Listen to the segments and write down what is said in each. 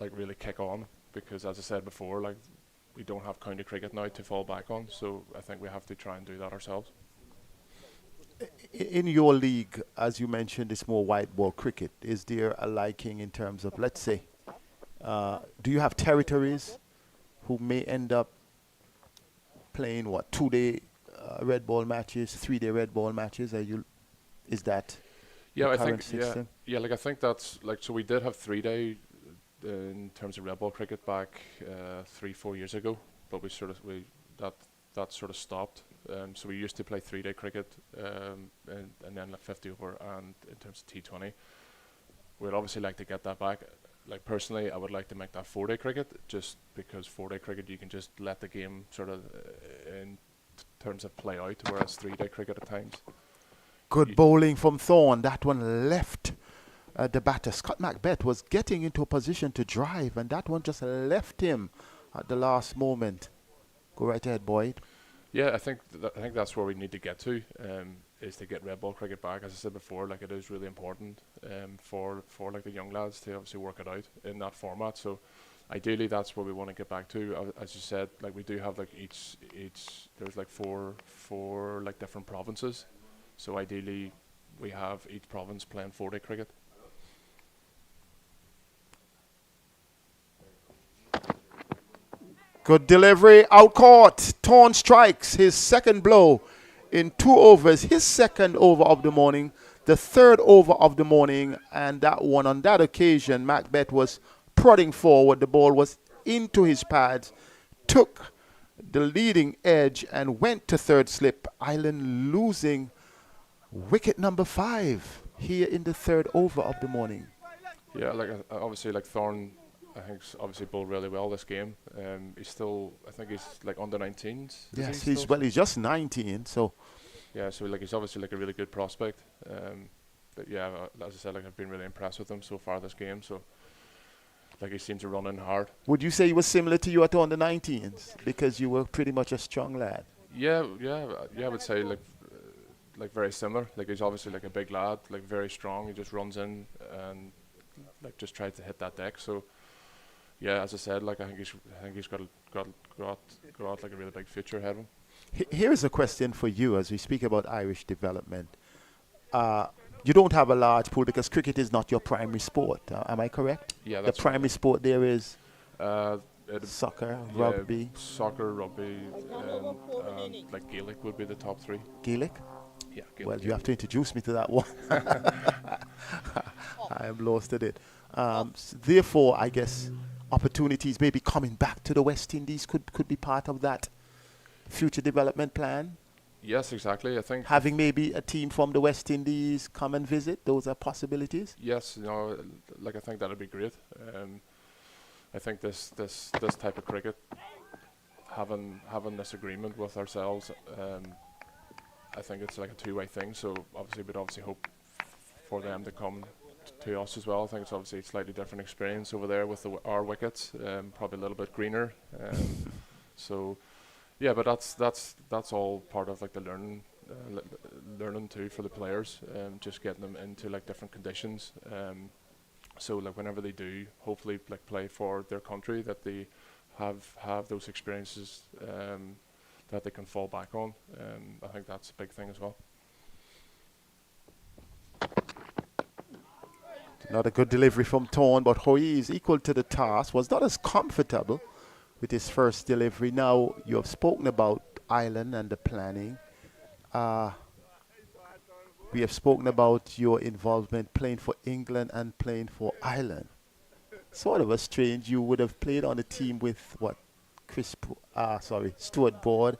like really kick on, because as I said before, like we don't have county cricket now to fall back on, so I think we have to try and do that ourselves. In your league, as you mentioned, it's more white ball cricket. Is there a liking in terms of, let's say, do you have territories who may end up playing what 2 day red ball matches, 3 day red ball matches? Is that the Yeah, I current think system? yeah, like I think that's like, so we did have 3 day in terms of red ball cricket back 3 4 years ago, but that sort of stopped. So we used to play 3 day cricket, and then like 50 over, and in terms of T20, we'd obviously like to get that back. Like personally, I would like to make that 4 day cricket, just because 4 day cricket you can just let the game sort of in terms of play out, whereas 3 day cricket at times. Good You, bowling from Thorne. That one left the batter. Scott Macbeth was getting into a position to drive, and that one just left him at the last moment. Go right ahead, Boyd. yeah, I think that's where we need to get to, is to get red ball cricket back. As I said before, like it is really important for like the young lads to obviously work it out in that format. So ideally, that's where we want to get back to. As you said, like we do have like each there's like four like different provinces. So ideally, we have each province playing 4 day cricket. Good delivery, out caught. Thorne strikes his second blow in 2 overs, his second over of the morning, the third over of the morning, and that one on that occasion, Macbeth was prodding forward. The ball was into his pads, took the leading edge, and went to third slip. Ireland losing wicket number 5 here in the third over of the morning. Yeah, like obviously like Thorne, I think obviously bowled really well this game. He's still, I think he's like under 19s. Yes, Still? he's just 19, so Yeah, so like he's obviously like a really good prospect. But yeah, as I said, like I've been really impressed with him so far this game. So like he seems to run in hard. would you say he was similar to you at on the 19s? Because you were pretty much a strong lad. Yeah, I would say like very similar. Like he's obviously like a big lad, like very strong. He just runs in and like just tries to hit that deck. So yeah, as I said, like I think he's got like a really big future ahead of him. Here's a question for you as we speak about Irish development. Uh, you don't have a large pool because cricket is not your primary sport. Am I correct? Yeah, The that's right. primary sport there is Uh, it, soccer, yeah, rugby, soccer, rugby, and like Gaelic would be the top three. Gaelic. Yeah, Well, Gaelic. you have to introduce me to that one. I am lost at it. Therefore, I guess opportunities maybe coming back to the West Indies could be part of that future development plan. Yes, exactly. I think Having maybe a team from the West Indies come and visit, those are possibilities. yes, like I think that'd be great. I think this type of cricket, having this agreement with ourselves, I think it's like a two-way thing. So obviously, we'd obviously hope for them to come to us as well. I think it's obviously a slightly different experience over there with our wickets, probably a little bit greener. So yeah, but that's all part of like the learning too for the players, just getting them into like different conditions. So like whenever they do, hopefully like play for their country, that they have those experiences that they can fall back on. I think that's a big thing as well. Not a good delivery from Thorne, but Hoy is equal to the task. Was not as comfortable with his first delivery. Now you have spoken about Ireland and the planning. Uh, we have spoken about your involvement playing for England and playing for Ireland. Sort of a strange. You would have played on a team with what? Stuart Broad,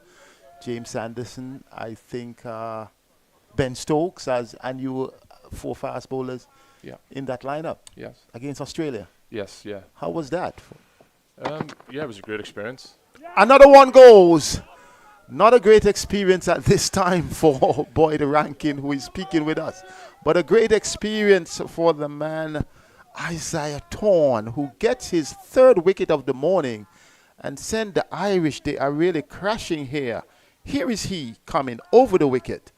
James Anderson, I think Ben Stokes, and you were 4 fast bowlers Yeah. in that lineup Yes. against Australia. Yes. Yeah. How was that? Yeah, it was a great experience. Another one goes. Not a great experience at this time for Boyd Rankin, who is speaking with us, but a great experience for the man Isaiah Thorne, who gets his third wicket of the morning and send the Irish. They are really crashing here. Here is he coming over the wicket,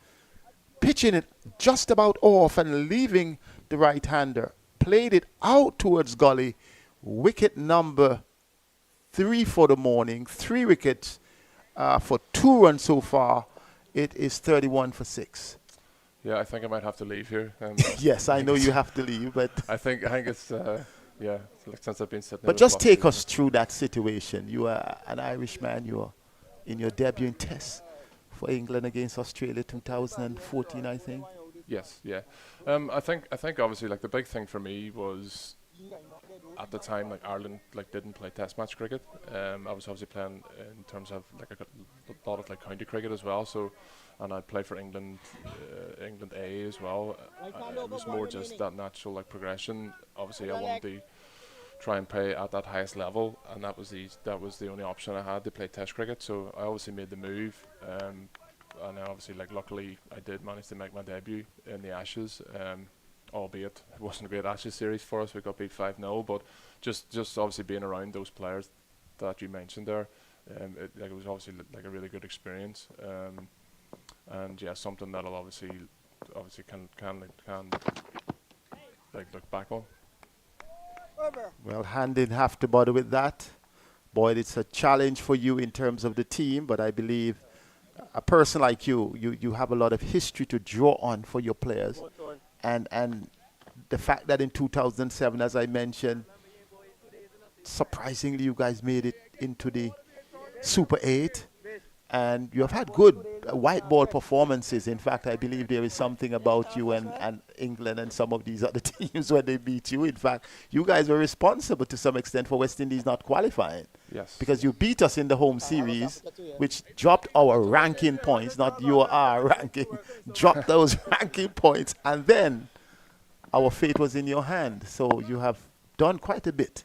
pitching it just about off and leaving the right-hander. Played it out towards Gully, wicket number 3 for the morning, 3 wickets for 2 runs so far. It is 31 for 6. Yeah, I think I might have to leave here. Yes, I know you have to leave, but I think it's yeah. Like since I've been sitting. but just take us through that situation. You are an Irishman. You are in your debut in Test for England against Australia 2014, I think. Yes, yeah. I think obviously like the big thing for me was at the time like Ireland like didn't play Test match cricket. I was obviously playing in terms of like a lot of like county cricket as well. So, and I played for England, England A as well. It was more just that natural like progression. Obviously, I wanted to try and play at that highest level, and that was the only option I had to play Test cricket. So I obviously made the move. And obviously, like luckily, I did manage to make my debut in the Ashes. Albeit it wasn't a great Ashes series for us. We got beat 5-0, but just obviously being around those players that you mentioned there, it was obviously like a really good experience. And yeah, something that I'll obviously can like look back on. Well, Han didn't have to bother with that. Boyd, it's a challenge for you in terms of the team, but I believe a person like you have a lot of history to draw on for your players. And the fact that in 2007, as I mentioned, surprisingly, you guys made it into the Super 8. And you have had good white ball performances. In fact, I believe there is something about you and England and some of these other teams when they beat you. In fact, you guys were responsible to some extent for West Indies not qualifying. Yes. Because you beat us in the home series, which dropped our ranking points, not your ranking, dropped those ranking points. And then our fate was in your hand. So you have done quite a bit.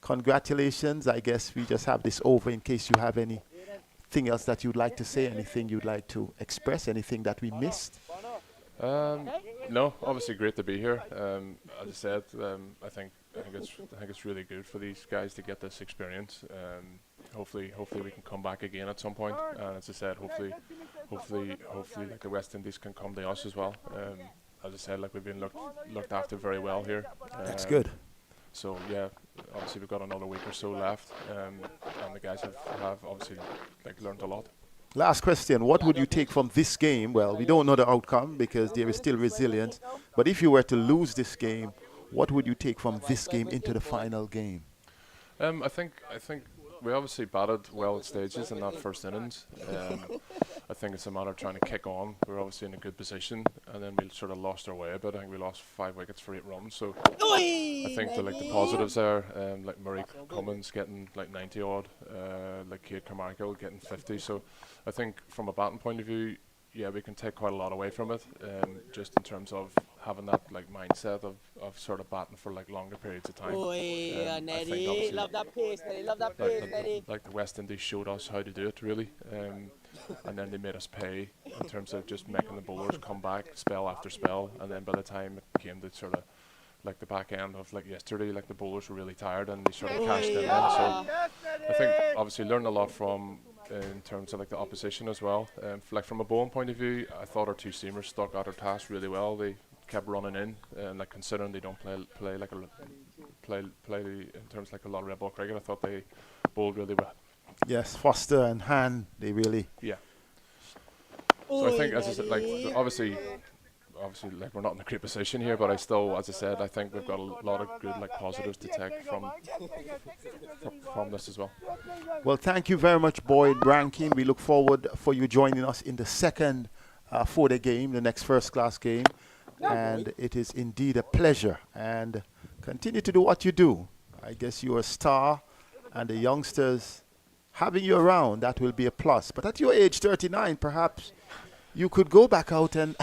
Congratulations. I guess we just have this over in case you have anything else that you'd like to say, anything you'd like to express, anything that we missed? No, obviously great to be here. As I said, I think it's really good for these guys to get this experience. Hopefully we can come back again at some point. And as I said, hopefully like the West Indies can come to us as well. As I said, like we've been looked after very well here. That's good. So yeah, obviously we've got another week or so left, and the guys have obviously like learned a lot. Last question, what would you take from this game? Well, we don't know the outcome because there is still resilience, but if you were to lose this game, what would you take from this game into the final game? I think we obviously batted well at stages in that first innings. I think it's a matter of trying to kick on. We're obviously in a good position, and then we sort of lost our way a bit. I think we lost 5 wickets for 8 runs. So I think the positives there, like Murray Cummins getting like 90 odd, like Kate Carmichael getting 50. So I think from a batting point of view, yeah, we can take quite a lot away from it, just in terms of having that like mindset of sort of batting for like longer periods of time. I think love that pace, Neddy, love that pace, Neddy. Like the West Indies showed us how to do it really, and then they made us pay in terms of just making the bowlers come back spell after spell, and then by the time it came to sort of like the back end of like yesterday, like the bowlers were really tired and they sort of cashed in. So I think obviously learned a lot from in terms of like the opposition as well. Like from a bowling point of view, I thought our 2 seamers stuck out their task really well. They kept running in, and like considering they don't play like in terms like a lot of red ball cricket, I thought they bowled really well. Yes, Foster and Han, they really. Yeah. So I think, as I said, like obviously like we're not in a great position here, but I still, as I said, I think we've got a lot of good like positives to take from this as well. Well, thank you very much, Boyd Rankin. We look forward for you joining us in the second 4-day game, the next first class game. And it is indeed a pleasure. And continue to do what you do. I guess you're a star, and the youngsters having you around, that will be a plus. But at your age, 39, perhaps you could go back out and...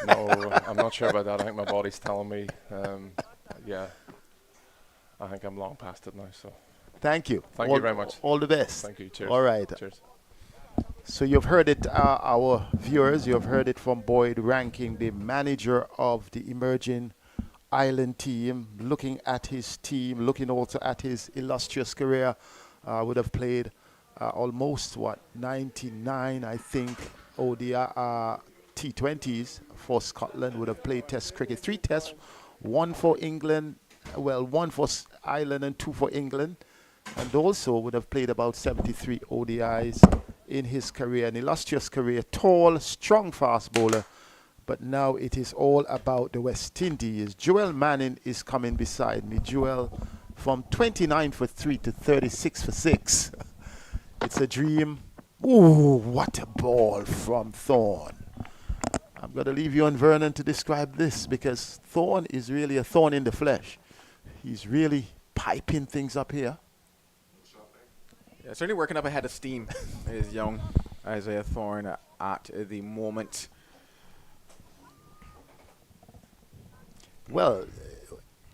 No, I'm not sure about that. I think my body's telling me, yeah, I think I'm long past it now. So, thank you. Thank you very much. All the best. Thank you. Cheers. All right. Cheers. So you've heard it, our viewers. You have heard it from Boyd Rankin, the manager of the emerging Island team, looking at his team, looking also at his illustrious career. Would have played almost 99, I think, ODI. T20s for Scotland, would have played Test cricket, 3 tests, 1 for England, Well, one for Ireland and two for England. And also would have played about 73 ODIs in his career, an illustrious career. Tall, strong fast bowler. But now it is all about the West Indies. Joel Manning is coming beside me. Joel, from 29 for 3 to 36 for 6. It's a dream. Ooh, what a ball from Thorne. I'm going to leave you on Vernon to describe this, because Thorne is really a thorn in the flesh. He's really piping things up here. Yeah, certainly working up a head of steam is young Isaiah Thorne at the moment. Well,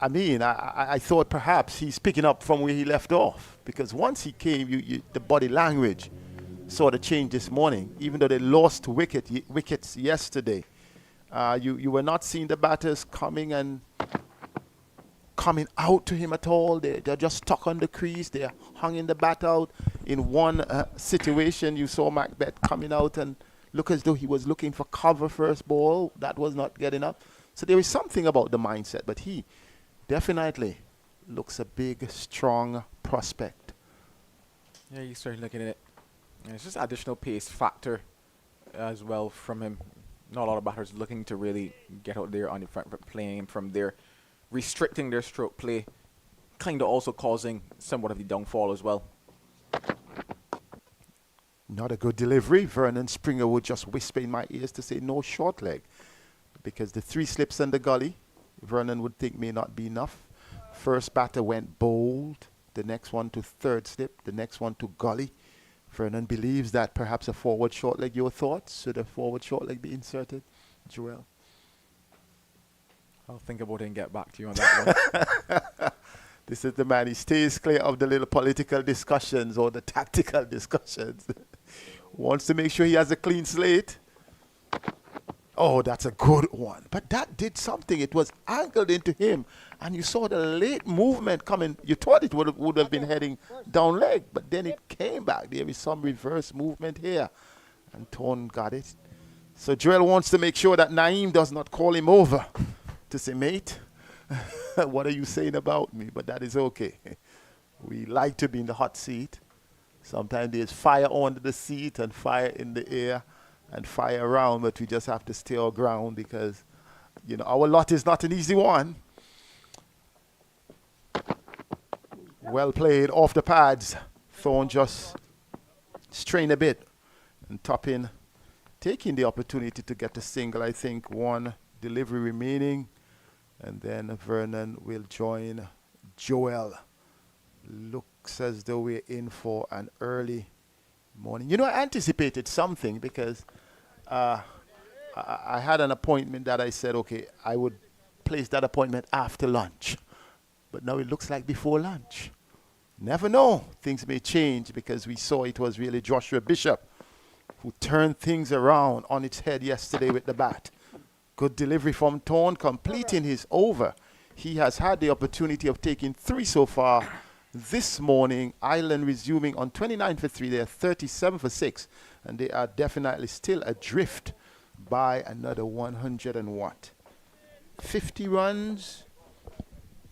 I mean, I thought perhaps he's picking up from where he left off, because once he came, the body language sort of changed this morning. Even though they lost wickets yesterday, you were not seeing the batters coming out to him at all. They're just stuck on the crease. They're hanging the bat out. In one situation, you saw Macbeth coming out and look as though he was looking for cover first ball. That was not getting up. So there is something about the mindset, but he definitely looks a big, strong prospect. Yeah, you start looking at it. And it's just additional pace factor as well from him. Not a lot of batters looking to really get out there on the front foot, playing from there, restricting their stroke play, kind of also causing somewhat of the downfall as well. Not a good delivery. Vernon Springer would just whisper in my ears to say no short leg, because the 3 slips and the gully, Vernon would think may not be enough. First batter went bold, the next one to third slip, the next one to gully. Vernon believes that perhaps a forward short leg. Your thoughts? Should a forward short leg be inserted? Joel? I'll think about it and get back to you on that one. This is the man. He stays clear of the little political discussions or the tactical discussions. Wants to make sure he has a clean slate. Oh, that's a good one. But that did something. It was angled into him. And you saw the late movement coming. You thought it would have been heading down leg. But then it came back. There is some reverse movement here. And Thorne got it. So Joel wants to make sure that Naeem does not call him over to say, mate, what are you saying about me? But that is okay. We like to be in the hot seat. Sometimes there's fire under the seat and fire in the air and fire around, but we just have to stay our ground, because, you know, our lot is not an easy one. Well played off the pads. Thorne just strain a bit and top in, taking the opportunity to get a single. I think one delivery remaining, and then Vernon will join Joel. Looks as though we're in for an early morning. You know, I anticipated something, because I had an appointment that I said, okay, I would place that appointment after lunch. But now it looks like before lunch. Never know. Things may change, because we saw it was really Joshua Bishop who turned things around on its head yesterday with the bat. Good delivery from Thorne, completing his over. He has had the opportunity of taking 3 so far this morning. Ireland resuming on 29 for 3. They are 37 for 6. And they are definitely still adrift by another 100 and what? 50 runs.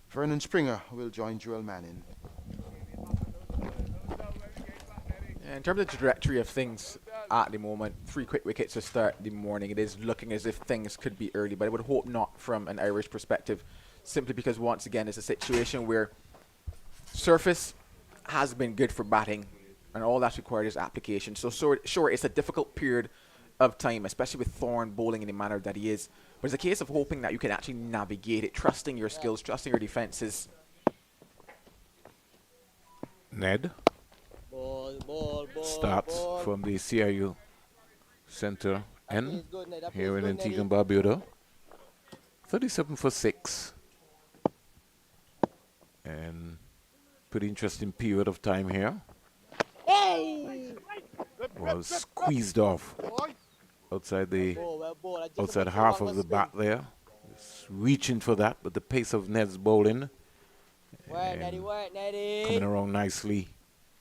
Vernon Springer will join Joel Manning. In terms of the trajectory of things at the moment, 3 quick wickets to start the morning. It is looking as if things could be early, but I would hope not from an Irish perspective, simply because once again it's a situation where surface has been good for batting, and all that's required is application. So sure, it's a difficult period of time, especially with Thorne bowling in the manner that he is. But it's a case of hoping that you can actually navigate it, trusting your skills, trusting your defenses. Ned Ball, starts ball. from the CIU Center That N is good, Ned. That here is in good, Antigua and Neddy. Barbuda. 37 for 6. And pretty interesting period of time here. Hey! Was squeezed off outside the Ball, well, ball. I just outside about half to of the spin. bat there. Just reaching for that, but the pace of Ned's bowling Work, Neddy, work, Neddy. coming around nicely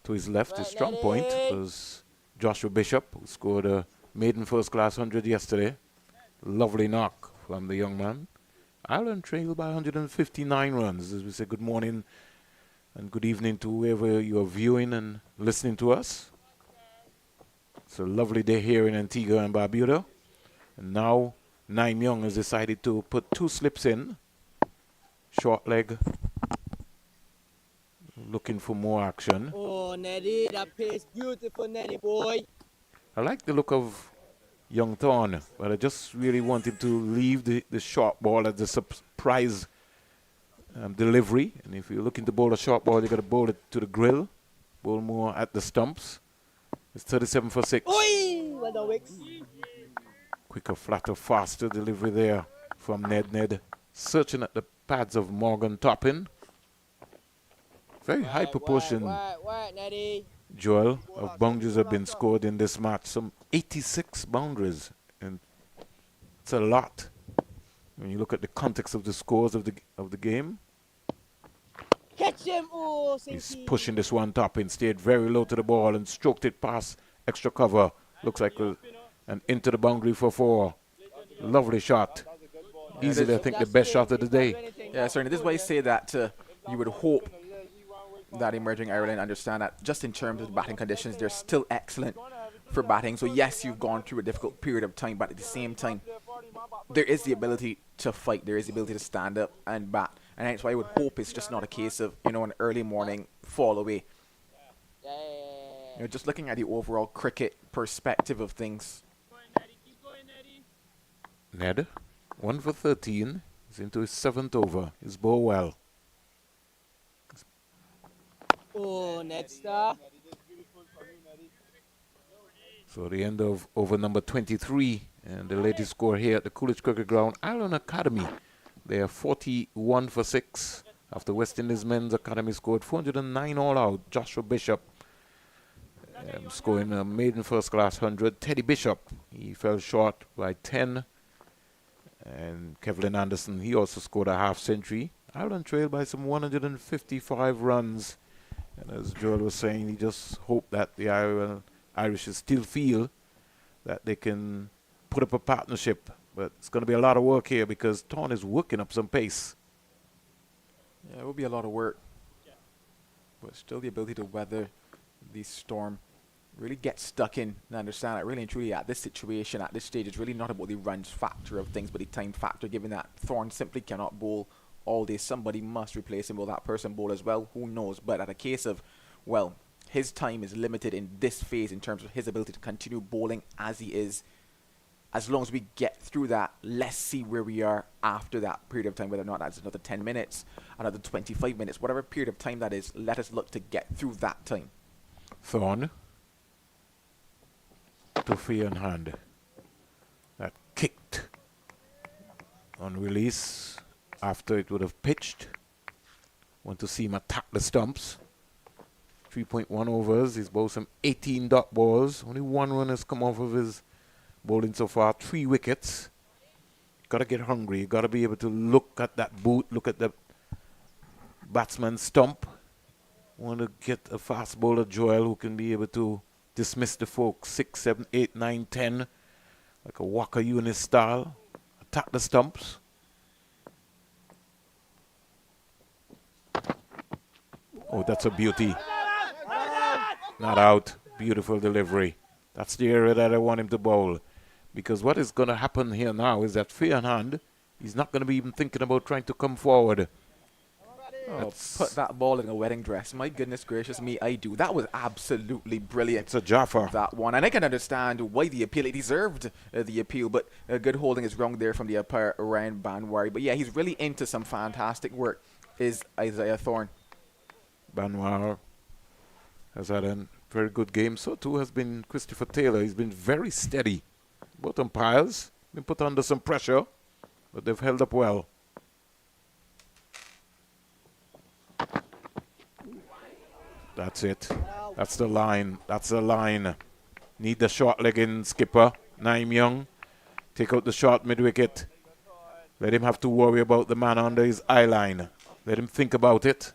to his left. His Right, strong point Neddy. was Joshua Bishop, who scored a maiden first class 100 yesterday. Lovely knock from the young man. Ireland trail by 159 runs. As we say, good morning and good evening to whoever you are viewing and listening to us. It's a lovely day here in Antigua and Barbuda. And now, Naim Young has decided to put 2 slips in. Short leg. Looking for more action. Oh, Neddy, that pace beautiful, Neddy boy. I like the look of young Thorne, but I just really wanted to leave the short ball as a surprise delivery. And if you're looking to bowl a short ball, you got to bowl it to the grill, bowl more at the stumps. It's 37 for 6. Oi! Well done, Wicks. Quicker, flatter, faster delivery there from Ned. Searching at the pads of Morgan Toppin. Very high proportion, Work, Neddy. Joel, of boundaries have been scored in this match. Some 86 boundaries, and it's a lot when you look at the context of the scores of the game. Catch him! Oh, He's Sinky. pushing this one top and stayed very low to the ball and stroked it past extra cover. Looks like and into the boundary for 4. Lovely shot. Easily, I think, the best shot of the day. Yeah, certainly. This is why I say that you would hope that emerging Ireland understand that just in terms of the batting conditions, they're still excellent for batting. So yes, you've gone through a difficult period of time, but at the same time, there is the ability to fight. There is the ability to stand up and bat. And that's why I would hope it's just not a case of, an early morning fall away. Just looking at the overall cricket perspective of things. Ned, 1 for 13. He's into his 7th over. He's bowled well. Oh, Ned Star. So the end of over number 23, and the latest score here at the Coolidge Cricket Ground, Ireland Academy. They are 41 for 6 after West Indies Men's Academy scored 409 all out. Joshua Bishop scoring a maiden first class 100. Teddy Bishop, he fell short by 10. And Kevlin Anderson, he also scored a half century. Ireland trailed by some 155 runs. And as Joel was saying, he just hoped that the Irish still feel that they can put up a partnership. But it's going to be a lot of work here because Thorne is working up some pace. Yeah, it will be a lot of work. But still the ability to weather the storm. Really get stuck in and understand that really and truly at this situation, at this stage, it's really not about the runs factor of things, but the time factor, given that Thorne simply cannot bowl all day. Somebody must replace him. Will that person bowl as well? Who knows? But at a case of, well, his time is limited in this phase in terms of his ability to continue bowling as he is. As long as we get through that, let's see where we are after that period of time, whether or not that's another 10 minutes, another 25 minutes, whatever period of time that is, let us look to get through that time. Thorne to free on hand. That kicked on release after it would have pitched. Want to see him attack the stumps. 3.1 overs. He's bowled some 18 dot balls. Only 1 run has come off of his bowling so far. 3 wickets. Got to get hungry. You got to be able to look at that boot, look at the batsman's stump. Want to get a fast bowler, Joel, who can be able to dismiss the folks 6, 7, 8, 9, 10, like a Walker Eunice style. Attack the stumps. Oh, that's a beauty. Not out. Beautiful delivery. That's the area that I want him to bowl. Because what is going to happen here now is that free on hand, he's not going to be even thinking about trying to come forward. Oh, put that ball in a wedding dress. My goodness gracious me, I do. That was absolutely brilliant. It's a Jaffa. That one. And I can understand why the appeal, he deserved the appeal, but good holding is wrong there from the umpire, Ryan Banwari. But yeah, he's really into some fantastic work, is Isaiah Thorne. Banwar has had a very good game. So too has been Christopher Taylor. He's been very steady. Both umpires been put under some pressure, but they've held up well. That's it. That's the line. That's the line. Need the short leg in, skipper. Naim Young. Take out the short mid-wicket. Let him have to worry about the man under his eye line. Let him think about it.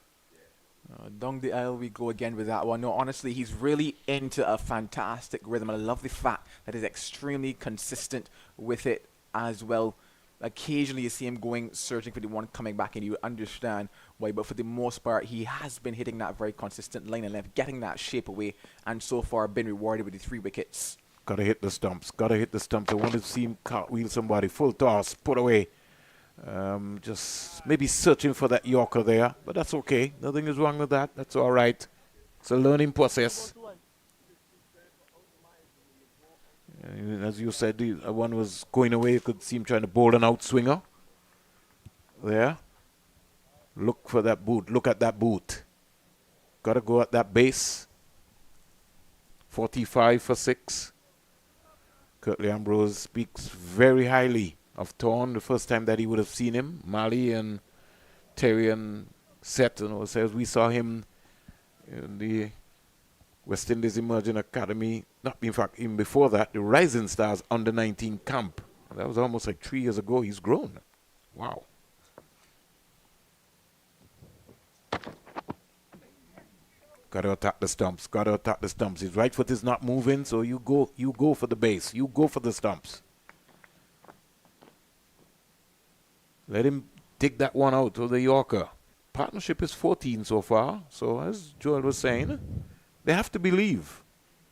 Down the aisle we go again with that one. No, honestly, he's really into a fantastic rhythm. I love the fact that he's extremely consistent with it as well. Occasionally you see him going searching for the one coming back, and you would understand why, but for the most part he has been hitting that very consistent line and length, getting that shape away, and so far been rewarded with the 3 wickets. Gotta hit the stumps. Gotta hit the stumps. I want to see him cartwheel somebody. Full toss. Put away. Just maybe searching for that Yorker there. But that's okay. Nothing is wrong with that. That's all right. It's a learning process. As you said, the one was going away. You could see him trying to bowl an outswinger. There. Look for that boot. Look at that boot. Gotta go at that base. 45 for 6. Curtly Ambrose speaks very highly of Thorne. The first time that he would have seen him, Mali and Terry and Seth, says we saw him in the West Indies Emerging Academy. Not in fact, even before that, the Rising Stars under 19 camp. That was almost like 3 years ago. He's grown. Wow. Got to attack the stumps. Got to attack the stumps. His right foot is not moving, so you go for the base. You go for the stumps. Let him take that one out to the Yorker. Partnership is 14 so far. So as Joel was saying, they have to believe.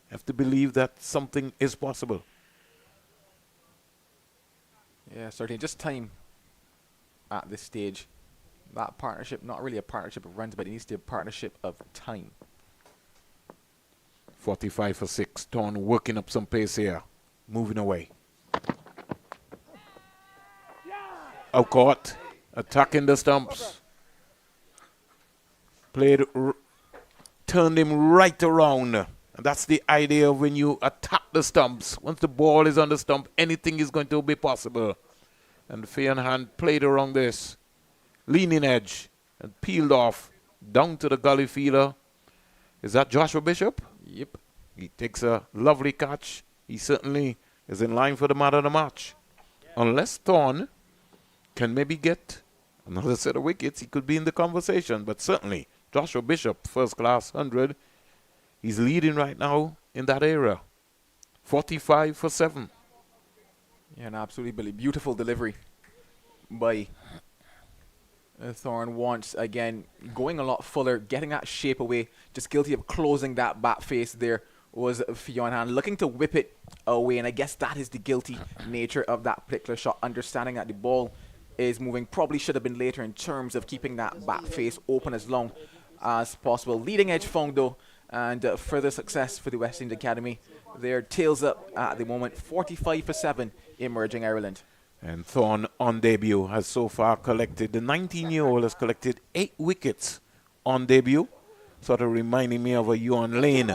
Have to believe that something is possible. Yeah, certainly. Just time at this stage. That partnership, not really a partnership of runs, but it needs to be a partnership of time. 45 for 6. Thorne working up some pace here. Moving away. Out caught. Attacking the stumps. Turned him right around. And that's the idea of when you attack the stumps. Once the ball is on the stump, anything is going to be possible. And Fair Hand played around this. Leaning edge. And peeled off. Down to the gully fielder. Is that Joshua Bishop? Yep. He takes a lovely catch. He certainly is in line for the man of the match. Unless Thorne can maybe get another set of wickets, he could be in the conversation. But certainly, Joshua Bishop, first class 100, he's leading right now in that area. 45 for 7. Yeah, an absolutely beautiful delivery by Thorne once again, going a lot fuller, getting that shape away, just guilty of closing that bat face there was Fionhan, looking to whip it away, and I guess that is the guilty nature of that particular shot, understanding that the ball is moving, probably should have been later in terms of keeping that bat face open as long as possible. Leading edge found though, and further success for the West Indies Academy. Their tails up at the moment, 45 for 7, emerging Ireland. And Thorne, on debut, has so far collected, the 19-year-old has collected 8 wickets on debut. Sort of reminding me of a Yuan Lane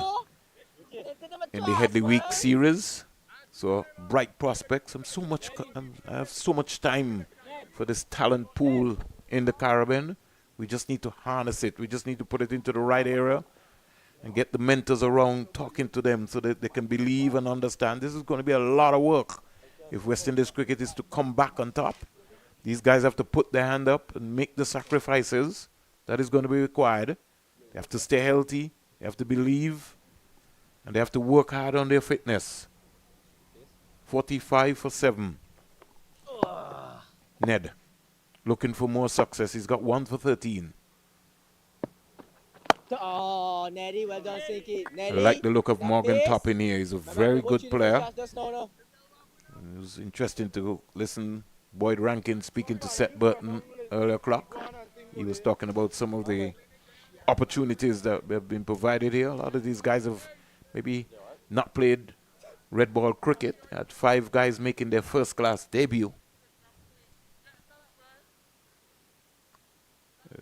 in the Headley Week series. So, bright prospects. I have so much time for this talent pool in the Caribbean. We just need to harness it. We just need to put it into the right area and get the mentors around talking to them so that they can believe and understand. This is going to be a lot of work. If West Indies cricket is to come back on top, these guys have to put their hand up and make the sacrifices that is going to be required. They have to stay healthy, they have to believe, and they have to work hard on their fitness. 45 for 7. Ned, looking for more success. He's got 1 for 13. Oh, Neddy, well done, Sinky. I Neddy, like the look of that Morgan pace. Toppin here. He's a very good player. It was interesting to listen Boyd Rankin speaking to Seth Burton earlier o'clock. He was talking about some of the opportunities that have been provided here. A lot of these guys have maybe not played red ball cricket. Had 5 guys making their first class debut.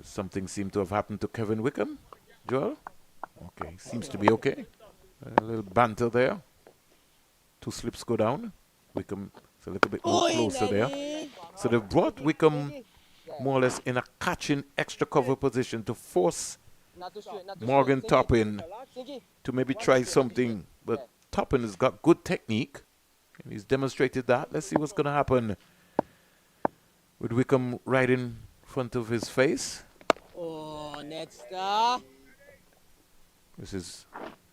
Something seemed to have happened to Kevin Wickham. Joel? Okay, seems to be okay. A little banter there. 2 slips go down. Wickham is a little bit more closer there. So they've brought Wickham more or less in a catching extra cover position to force Morgan Toppin to maybe try something. But Toppin has got good technique, and he's demonstrated that. Let's see what's going to happen with Wickham right in front of his face. Oh, Ned Star. This is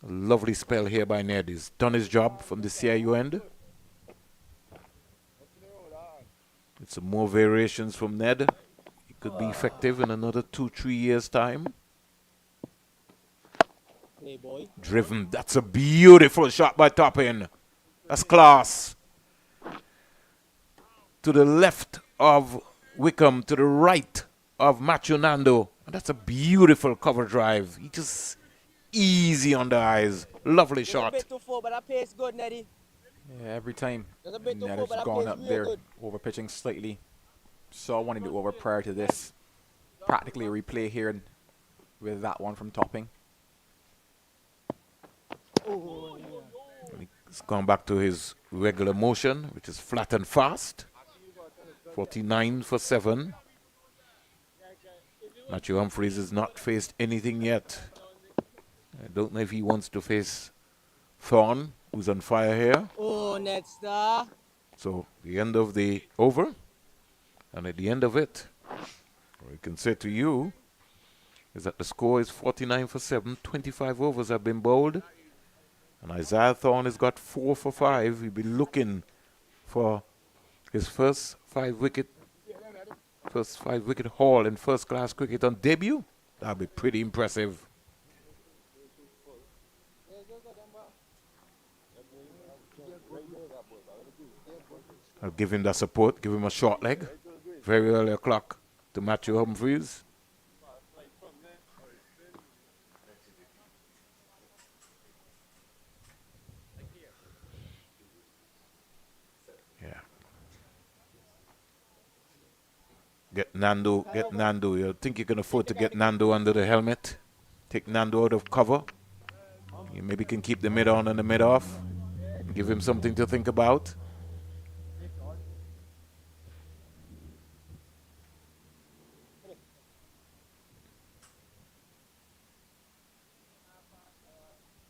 a lovely spell here by Ned. He's done his job from the CIU end. With some more variations from Ned, he could be effective in another 2-3 years' time. Play boy. Driven. That's a beautiful shot by Toppin. That's class. To the left of Wickham, to the right of Macho Nando. And that's a beautiful cover drive. He just easy on the eyes. Lovely Just a shot. bit too full, but that pace good, Neddy. Yeah, every time Just a bit too Ned full, has but that gone pace up real there, good. over pitching slightly. Saw one in the over prior to this. Practically a replay here with that one from Topping. Oh, yeah. He's gone back to his regular motion, which is flat and fast. 49 for 7. Matthew Humphreys has not faced anything yet. I don't know if he wants to face Thorne, who's on fire here. Oh, next star. So the end of the over, and at the end of it, what I can say to you is that the score is 49 for 7. 25 overs have been bowled, and Isaiah Thorne has got 4 for 5. He'll be looking for his first 5-wicket haul in first-class cricket on debut. That'll be pretty impressive. I'll give him that support, give him a short leg. Very early o'clock to Matthew Humphreys. Yeah. Get Nando. You think you can afford to get Nando under the helmet? Take Nando out of cover. You maybe can keep the mid on and the mid off. Give him something to think about.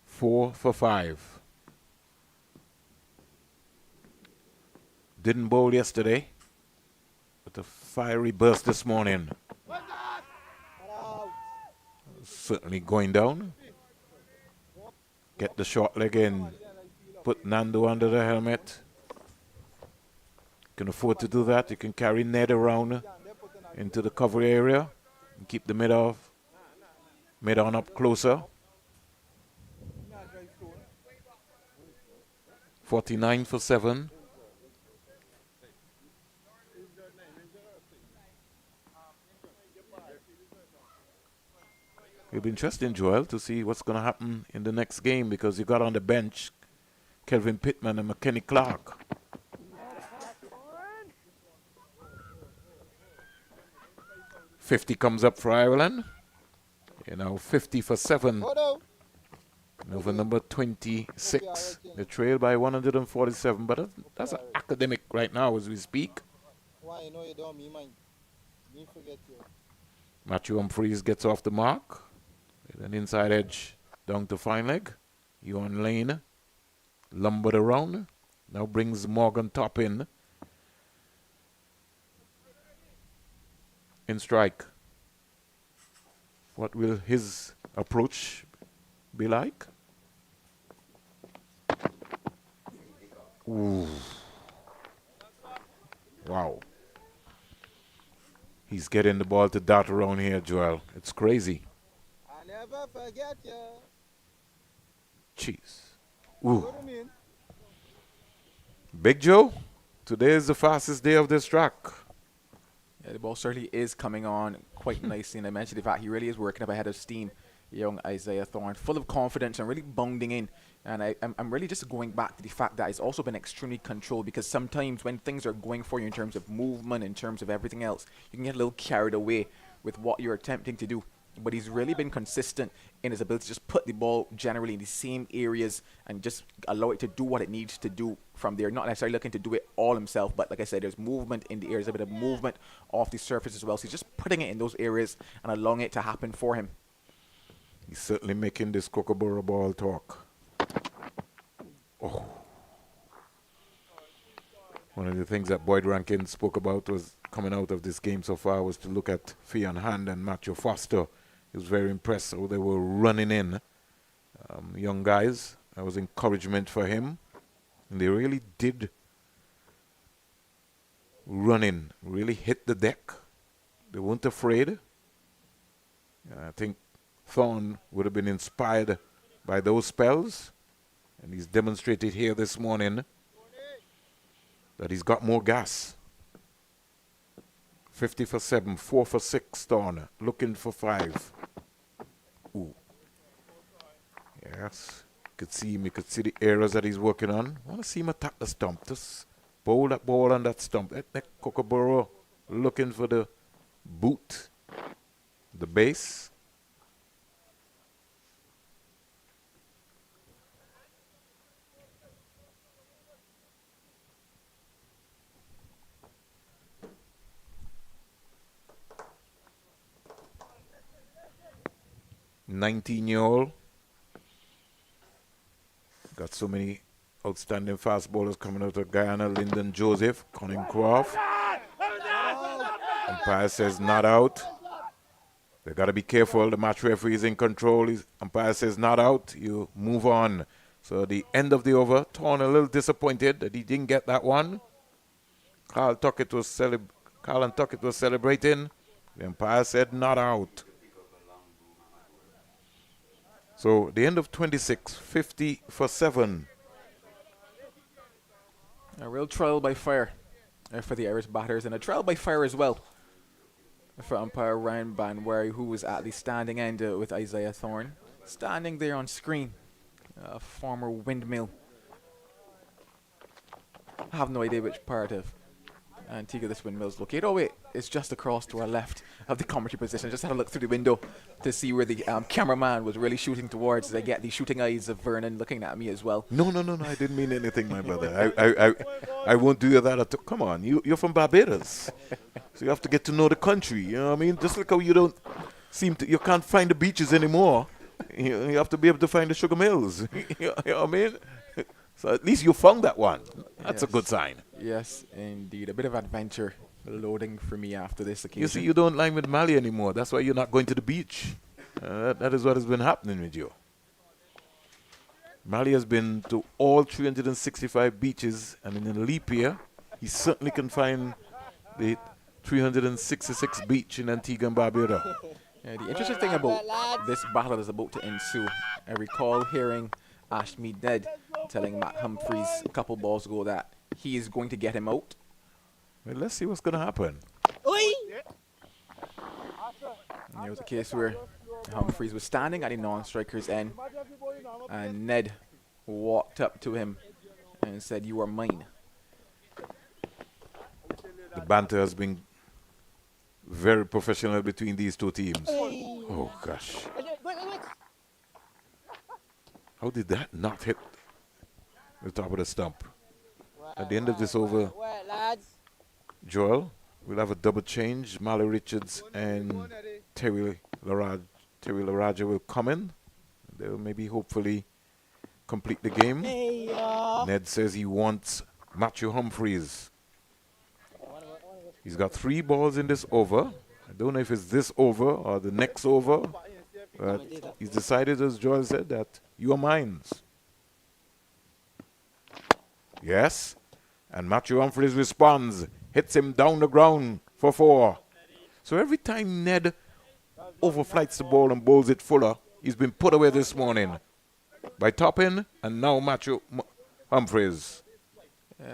Four for 5. Didn't bowl yesterday, but a fiery burst this morning. Certainly going down. Get the short leg in. Put Nando under the helmet. Can afford to do that. You can carry Ned around into the cover area and keep the mid off. Mid on up closer. 49 for 7. It'll be interesting, Joel, to see what's going to happen in the next game, because you got on the bench Kelvin Pittman and McKenny Clark. .50 comes up for Ireland. 50 for 7. Over number 26. They trail by 147, but that's an academic right now as we speak. Matthew Humphreys gets off the mark. With an inside edge down to fine leg. Ewan Lane lumbered around. Now brings Morgan Toppin in strike. What will his approach be like? Ooh. Wow. He's getting the ball to dart around here, Joel. It's crazy. I never forget you. Jeez. Ooh. Big Joe, today is the fastest day of this track. Yeah, the ball certainly is coming on quite nicely, and I mentioned the fact he really is working up ahead of steam. Young Isaiah Thorne, full of confidence and really bounding in. And I'm really just going back to the fact that it's also been extremely controlled, because sometimes when things are going for you in terms of movement, in terms of everything else, you can get a little carried away with what you're attempting to do. But he's really been consistent in his ability to just put the ball generally in the same areas and just allow it to do what it needs to do from there. Not necessarily looking to do it all himself, but like I said, there's movement in the areas, a bit of movement off the surface as well. So he's just putting it in those areas and allowing it to happen for him. He's certainly making this Kookaburra ball talk. Oh. One of the things that Boyd Rankin spoke about was coming out of this game so far was to look at Fionn Hand and Matthew Foster. He was very impressed how they were running in. Young guys. That was encouragement for him. And they really did running really hit the deck. They weren't afraid. I think Thorne would have been inspired by those spells. And he's demonstrated here this morning that he's got more gas. 50 for 7, 4 for 6, Thorne. Looking for 5. Ooh. Yes. Could see him. You could see the areas that he's working on. I want to see him attack the stump. Just bowl that ball on that stump. That Kookaburra looking for the boot. The base. "19-year-old. Got so many outstanding fast bowlers coming out of Guyana. Lyndon Joseph, Colin Croft. Umpire says not out. They got to be careful. The match referee is in control. Umpire says not out. You move on. So the end of the over. Thorne a little disappointed that he didn't get that one. Carl Tuckett was celebrating. The umpire said not out. So the end of 26, 50 for 7. A real trial by fire for the Irish batters, and a trial by fire as well for umpire Ryan Banwari, who was at the standing end with Isaiah Thorne. Standing there on screen, a former windmill. I have no idea which part of Antigua this windmill is located. Oh wait, it's just across to our left of the commentary position. Just had a look through the window to see where the cameraman was really shooting towards. I get the shooting eyes of Vernon looking at me as well. No, I didn't mean anything, my brother. I won't do that at all. Come on, you're from Barbados. So you have to get to know the country, you know what I mean? Just like how you can't find the beaches anymore. You have to be able to find the sugar mills. You know what I mean? So at least you found that one. That's a good sign. Yes, indeed. A bit of adventure loading for me after this occasion. You see, you don't line with Mali anymore. That's why you're not going to the beach. That is what has been happening with you. Mali has been to all 365 beaches, and in a leap year, he certainly can find the 366 beach in Antigua and Barbuda. The interesting thing about this battle that is about to ensue, I recall hearing Ashmead Ned telling Matt Humphreys a couple balls ago that he is going to get him out. Well, let's see what's going to happen. And there was a case where Humphreys was standing at the non-striker's end, and Ned walked up to him and said, "You are mine." The banter has been very professional between these two teams. Oh, gosh. How did that not hit the top of the stump? At the end of this over, Joel, we'll have a double change. Mali Richards and Terry Laraja will come in. They'll maybe hopefully complete the game. Ned says he wants Matthew Humphreys. He's got 3 balls in this over. I don't know if it's this over or the next over. But he's decided, as Joel said, that you are mine. Yes. And Matthew Humphreys responds. Hits him down the ground for 4. So every time Ned overflights the ball and bowls it fuller, he's been put away this morning by Toppin and now Matthew Humphreys.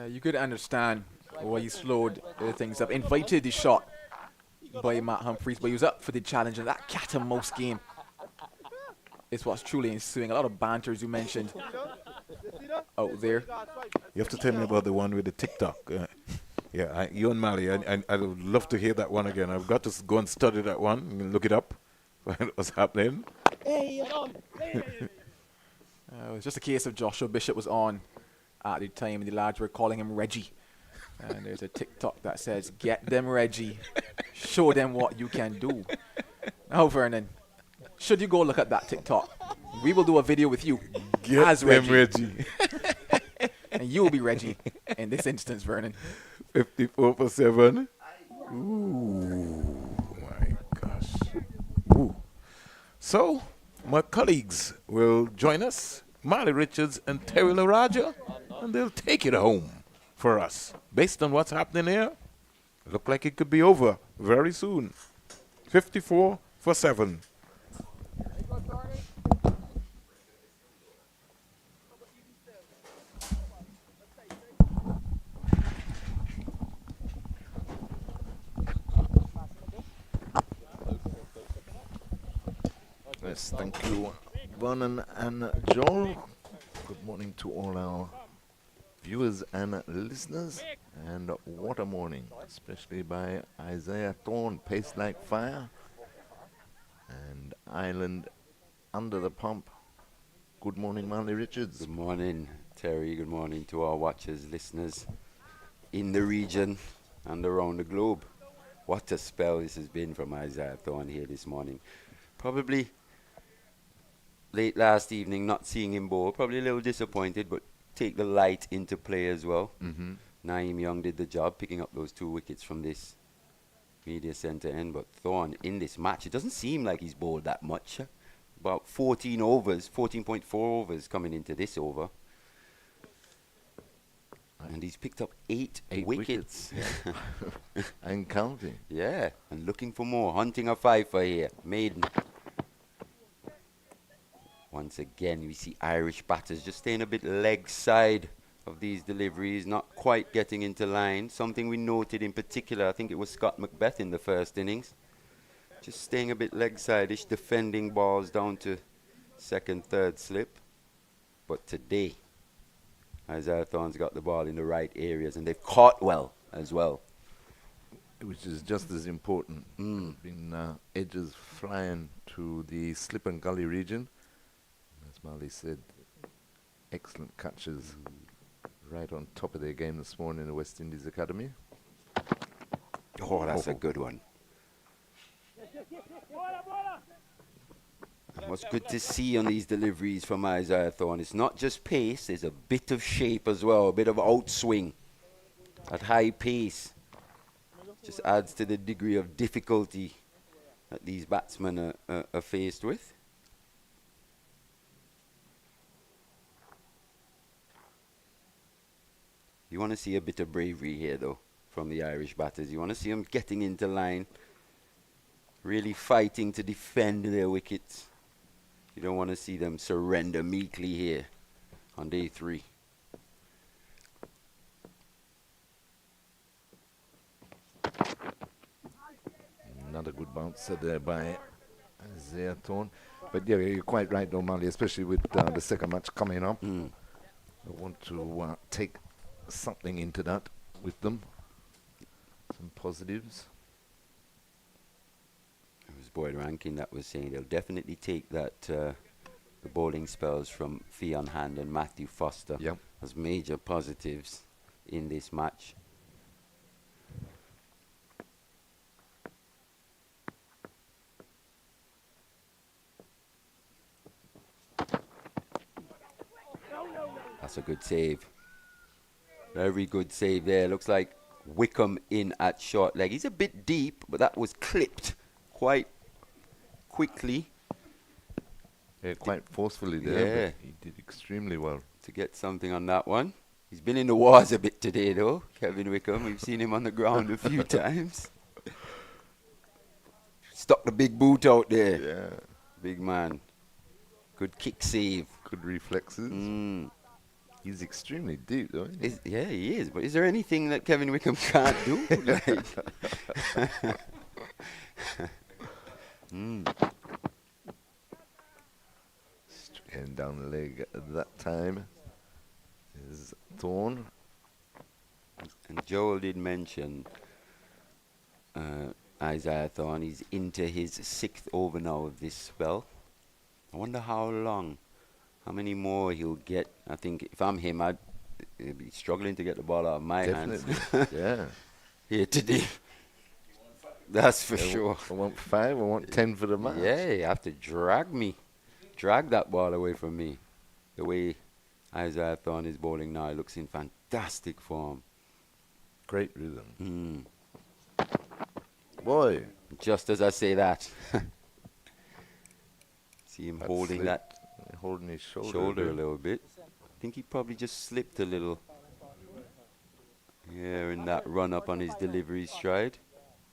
You could understand why he slowed things up. Invited the shot by Matt Humphreys, but he was up for the challenge, and that cat and mouse game is what's truly ensuing. A lot of banter, as you mentioned, out there. You have to tell me about the one with the TikTok. You and Mali, I would love to hear that one again. I've got to go and study that one and look it up, find what's happening. It was just a case of Joshua Bishop was on at the time, and the lads were calling him Reggie. And there's a TikTok that says, "Get them, Reggie. Show them what you can do." Now, Vernon, should you go look at that TikTok, we will do a video with you as Reggie. And you will be Reggie in this instance, Vernon. 54 for 7. Ooh, my gosh. Ooh. So, my colleagues will join us, Mali Richards and Terry Laraja, and they'll take it home for us. Based on what's happening here, Looked like it could be over very soon. 54 for 7. Yes, thank you, Vernon and Joel. Good morning to all our viewers and listeners. And what a morning, especially by Isaiah Thorne, pace like fire. And Ireland under the pump. Good morning, Marley Richards. Good morning, Terry. Good morning to our watchers, listeners in the region and around the globe. What a spell this has been from Isaiah Thorne here this morning. Probably late last evening, not seeing him bowl. Probably a little disappointed, but take the light into play as well. Naeem Young did the job, picking up those 2 wickets from this media centre end. But Thorne in this match, it doesn't seem like he's bowled that much. About 14 overs, 14.4 overs coming into this over. And he's picked up 8 wickets. Yeah. And counting. Yeah, and looking for more, hunting a fifer here. Maiden. Once again, we see Irish batters just staying a bit leg side of these deliveries, not quite getting into line. Something we noted in particular, I think it was Scott Macbeth in the first innings. Just staying a bit leg side-ish, defending balls down to second, third slip. But today, Isaiah Thorne's got the ball in the right areas, and they've caught well as well. Which is just as important. Been edges flying to the slip and gully region. As Marley said, excellent catches right on top of their game this morning in the West Indies Academy. Oh, that's a good one. And what's good to see on these deliveries from Isaiah Thorne, it's not just pace, there's a bit of shape as well, a bit of outswing at high pace. Just adds to the degree of difficulty that these batsmen are faced with. You want to see a bit of bravery here, though, from the Irish batters. You want to see them getting into line, really fighting to defend their wickets. You don't want to see them surrender meekly here on day 3. Another good bounce there by Isaiah Thorne. But yeah, you're quite right, though, Marley, especially with the second match coming up. I want to take something into that with them. Some positives. It was Boyd Rankin that was saying they'll definitely take that the bowling spells from Fionn Hand and Matthew Foster as major positives in this match. That's a good save. Very good save there. Looks like Wickham in at short leg. He's a bit deep, but that was clipped quite quickly. Yeah, quite forcefully there. Yeah. But he did extremely well. To get something on that one. He's been in the wars a bit today, though, Kevin Wickham. We've seen him on the ground a few times. Stuck the big boot out there. Yeah. Big man. Good kick save. Good reflexes. He's extremely deep, though. Isn't he? Yeah, he is. But is there anything that Kevin Wickham can't do? And down the leg at that time is Thorne. And Joel did mention Isaiah Thorne. He's into his 6th over now of this spell. I wonder how long, how many more he'll get. I think if I'm him, I'd be struggling to get the ball out of my hands. Yeah. Here today. That's for sure. I want 5, I want 10 for the match. Yeah, you have to drag that ball away from me. The way Isaiah Thorne is bowling now, he looks in fantastic form. Great rhythm. Boy. Just as I say that. See him holding slipped. that Holding his shoulder a little bit. I think he probably just slipped a little. Yeah, in that run up on his delivery stride.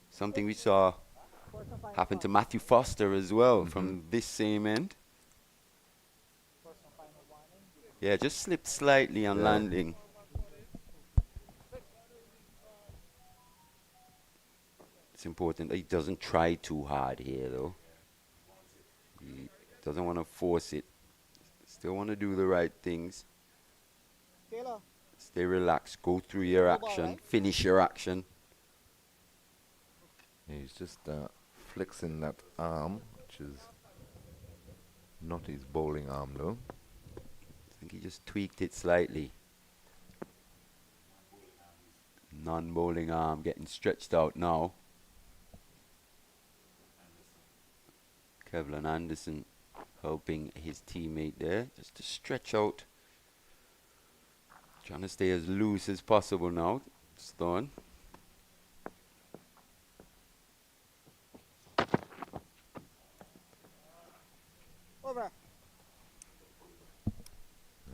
Something we saw happen to Matthew Foster as well from this same end. Yeah, just slipped slightly on landing. It's important that he doesn't try too hard here, though. He doesn't want to force it. Still want to do the right things. Stay relaxed. Go through your action. Finish your action. He's just flexing that arm, which is not his bowling arm, though. I think he just tweaked it slightly. Non-bowling arm getting stretched out now. Kevlin Anderson helping his teammate there just to stretch out. Trying to stay as loose as possible now. Thorne. Over.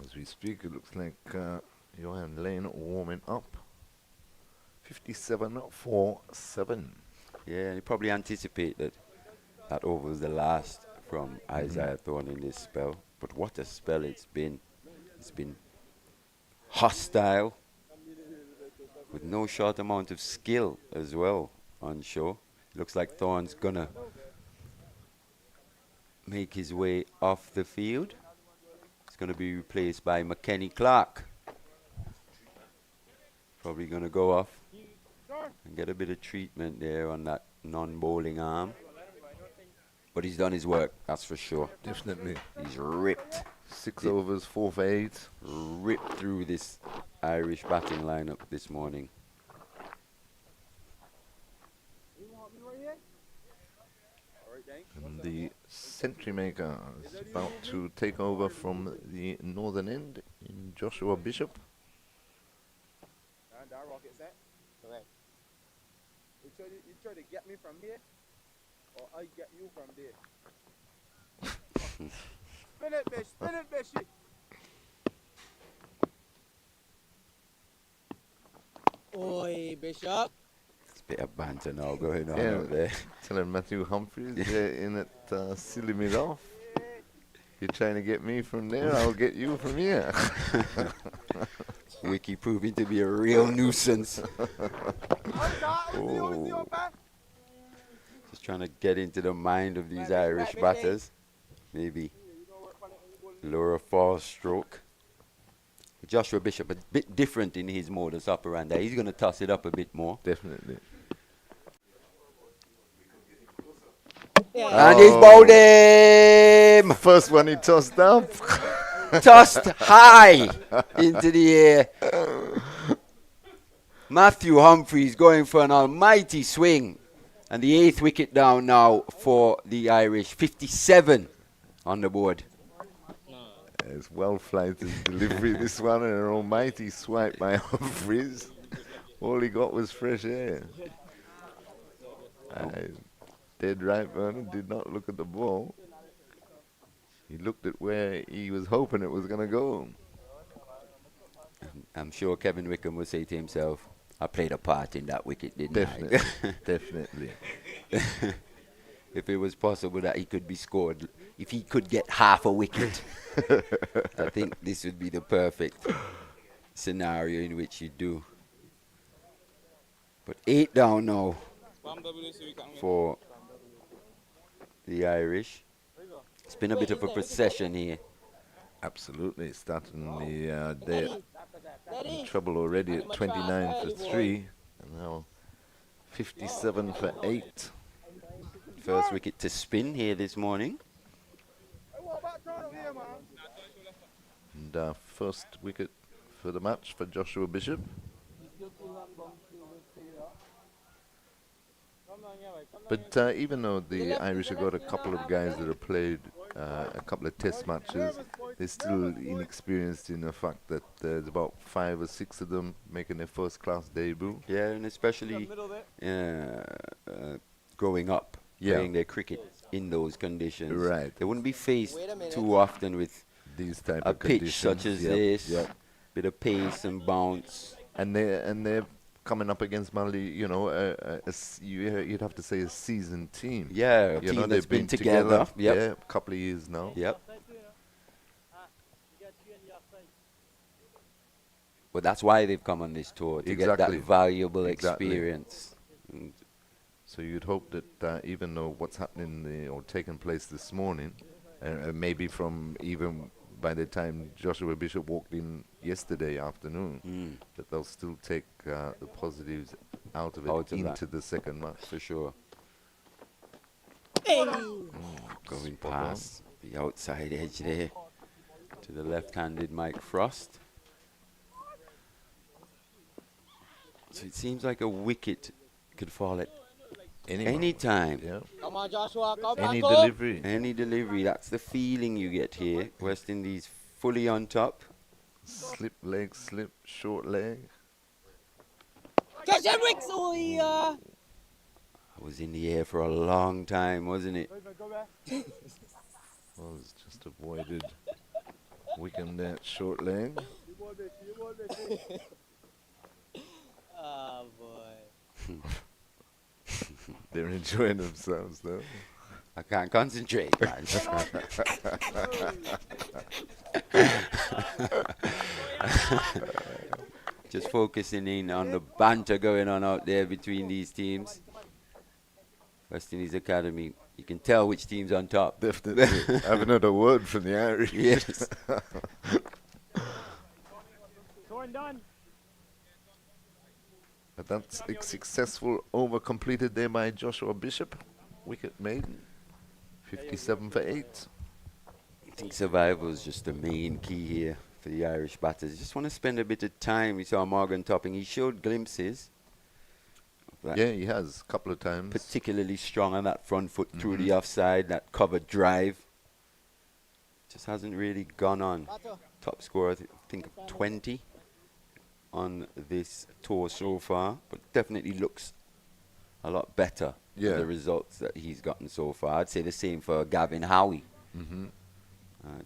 As we speak, it looks like Johan Lane warming up. 57 for 7. Yeah, and you probably anticipate that that over was the last from Isaiah Thorne in this spell. But what a spell it's been. It's been hostile with no short amount of skill as well on show. Looks like Thorne's gonna make his way off the field. He's gonna be replaced by McKenny Clark. Probably gonna go off and get a bit of treatment there on that non-bowling arm. But he's done his work, that's for sure. Definitely. He's ripped. 6 overs, 4 for 8. Ripped through this Irish batting lineup this morning. And the century maker is about to take over from the northern end in Joshua Bishop. You try to get me from here, or I get you from there. Spin it, Bishy. Oi, Bishop. It's a bit of banter now going on Yeah. out there. Telling Matthew Humphreys in it, silly me off. You're trying to get me from there, I'll get you from here. Wiki proving to be a real nuisance. Oh. Just trying to get into the mind of these Irish batters. Maybe lower a false stroke. Joshua Bishop a bit different in his modus operandi. He's going to toss it up a bit more. Definitely. And he's bowled him! First one he tossed up. Tossed high into the air. Matthew Humphreys going for an almighty swing. And the 8th wicket down now for the Irish. 57 on the board. It's well flighted delivery, this one, and an almighty swipe by Humphreys. All he got was fresh air. Dead right, Vernon did not look at the ball. He looked at where he was hoping it was going to go. I'm sure Kevin Wickham will say to himself, I played a part in that wicket, didn't Definitely, I? definitely. If it was possible that he could be scored, if he could get half a wicket, I think this would be the perfect scenario in which you do. But 8 down now for the Irish. It's been a bit of a procession here. Absolutely, starting the day in trouble already at 29 for 3, and now 57 for 8. First wicket to spin here this morning. And first wicket for the match for Joshua Bishop. But even though the Irish have got a couple of guys that have played a couple of test matches, they're still inexperienced in the fact that there's about 5 or 6 of them making their first class debut. Yeah, and especially growing up, playing their cricket in those conditions. Right. They wouldn't be faced too often with These type a of pitch conditions. such as this, bit of pace and bounce. And they're coming up against Mali, you know, you'd have to say a seasoned team. Yeah, a You team know, that's they've been been together. Yeah, Yep. a couple of years now. Yep. But that's why they've come on this tour, to get Exactly. that valuable Exactly. experience. And So you'd hope that even though what's happening or taking place this morning, maybe from even by the time Joshua Bishop walked in yesterday afternoon, that they'll still take the positives out of it into the second match. for sure. Going Spot past the outside edge there to the left-handed Mike Frost. So it seems like a wicket could fall at any time. Yeah. Come on, Joshua. Come Any back up. delivery. Any delivery, that's the feeling you get here. West Indies fully on top. Slip leg, slip, short leg. Catch them, Wicks. Oh, yeah. I was in the air for a long time, wasn't it? Well, it's just avoided Wickham there, short leg. Oh, boy. They're enjoying themselves though. I can't concentrate, man. Just focusing in on the banter going on out there between these teams. West Indies Academy, you can tell which team's on top. Definitely. I have another word from the Irish. Yes. Thorne done. But that's a successful over completed there by Joshua Bishop. Wicket made. 57 for 8. I think survival is just the main key here for the Irish batters. Just want to spend a bit of time. We saw Morgan Topping. He showed glimpses. Of that Yeah, he has a couple of times. particularly strong on that front foot through the offside, that covered drive. Just hasn't really gone on. Top scorer, I think, of 20 on this tour so far, but definitely looks a lot better Yeah. than the results that he's gotten so far. I'd say the same for Gavin Howie.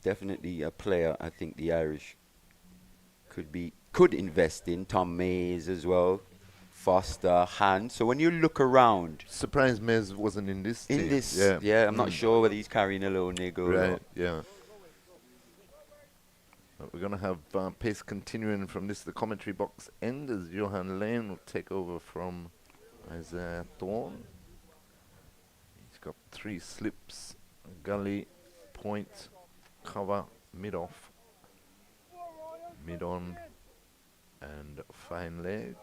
Definitely a player I think the Irish could invest in. Tom Mays as well, Foster, Hand. So when you look around, Surprised Mez wasn't in this team. yeah, I'm not sure whether he's carrying a little niggle. Right, Or yeah. But we're going to have pace continuing from the commentary box end as Johan Lane will take over from Isaiah Thorne. He's got 3 slips, gully, point, cover, mid-off, mid-on, and fine leg.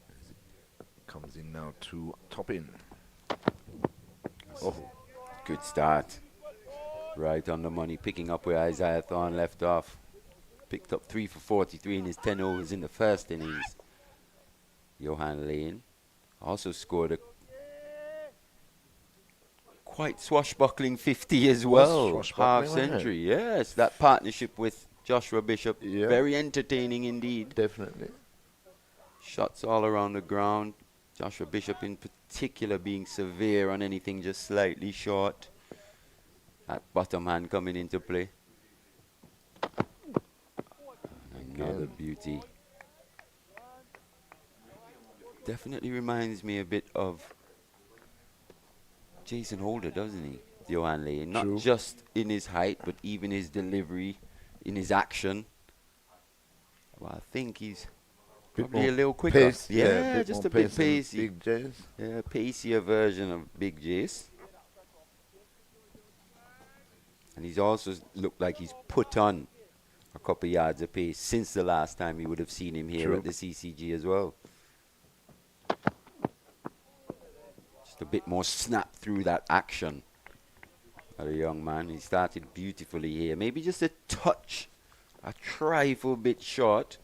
As it comes in now to top in. oh, good start. Right on the money, picking up where Isaiah Thorne left off. Picked up 3 for 43 in his 10 overs in the first innings. Johan Lane also scored a quite swashbuckling 50 as well. swashbuckling, Half wasn't it? century, yes. That partnership with Joshua Bishop, Yeah. very entertaining indeed. Definitely. Shots all around the ground. Joshua Bishop in particular being severe on anything just slightly short. That bottom hand coming into play. Another beauty. Definitely reminds me a bit of Jason Holder, doesn't he? Johan Lane. Not True. just in his height, but even his delivery, in his action. Well, I think he's probably more a little quicker. pace, Yeah, just more a bit pace than pacey. Big Jays. Yeah, pacier version of Big Jace. And he's also looked like he's put on a couple yards of pace since the last time you would have seen him here True. at the CCG as well. Just a bit more snap through that action. A young man, he started beautifully here. Maybe just a touch, a trifle bit short.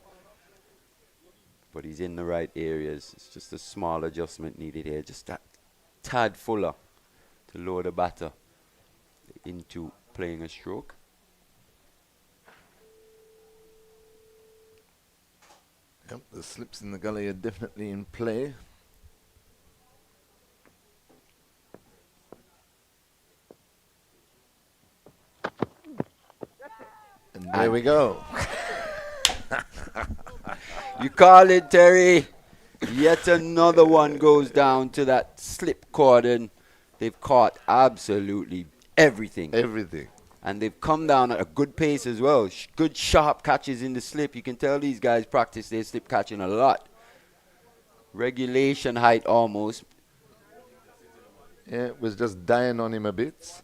But he's in the right areas. It's just a small adjustment needed here. Just that tad fuller to lower the batter into playing a stroke. Yep, the slips in the gully are definitely in play. And there we go. You call it, Terry. Yet another one goes down to that slip cordon. They've caught absolutely everything. Everything. And they've come down at a good pace as well. Good sharp catches in the slip. You can tell these guys practice their slip catching a lot. Regulation height almost. Yeah, it was just dying on him a bit.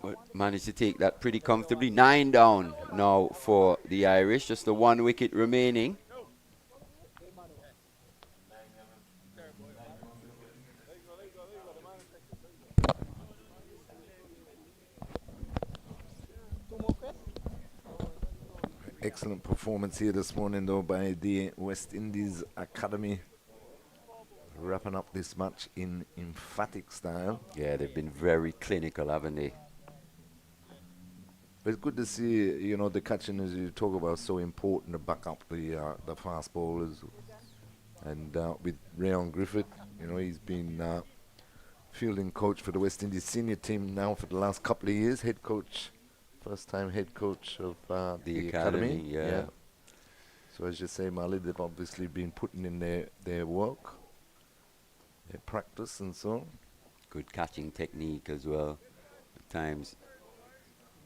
But managed to take that pretty comfortably. 9 down now for the Irish. Just the 1 wicket remaining. Excellent performance here this morning, though, by the West Indies Academy. Wrapping up this match in emphatic style. Yeah, they've been very clinical, haven't they? But it's good to see, you know, the catching, as you talk about, so important to back up the fast bowlers. And with Rayon Griffith, you know, he's been fielding coach for the West Indies senior team now for the last couple of years, head coach. First time head coach of the academy. Yeah. So as you say, Mali, they've obviously been putting in their work, their practice and so on. Good catching technique as well. At times,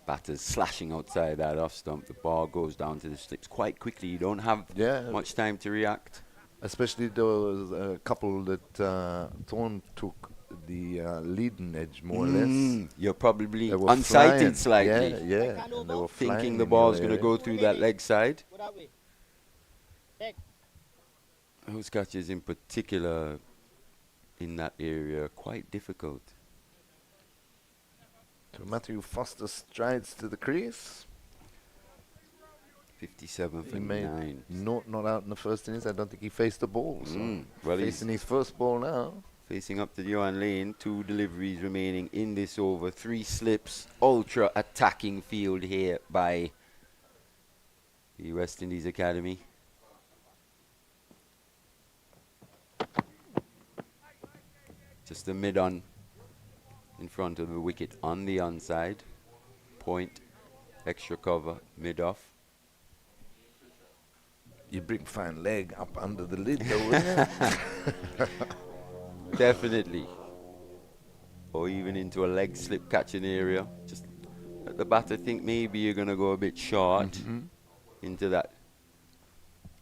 batters slashing outside that off stump. The ball goes down to the slips quite quickly. You don't have much time to react. Especially there was a couple that Thorne took the leading edge more or less. You're probably They were unsighted flying. slightly. Yeah. And they were Thinking the ball's going to go through that leg side. Those catches in particular in that area are quite difficult. So Matthew Foster strides to the crease. 57 for He made 9. not out in the first innings. I don't think he faced the ball. So Well, facing he's his first ball now. facing up to Johan Lane. 2 deliveries remaining in this over. 3 slips. Ultra attacking field here by the West Indies Academy. Just a mid-on in front of the wicket on the onside. Point, extra cover, mid-off. You bring fine leg up under the lid though, wouldn't you? Definitely. Or even into a leg slip catching area. Just let the batter think maybe you're going to go a bit short into that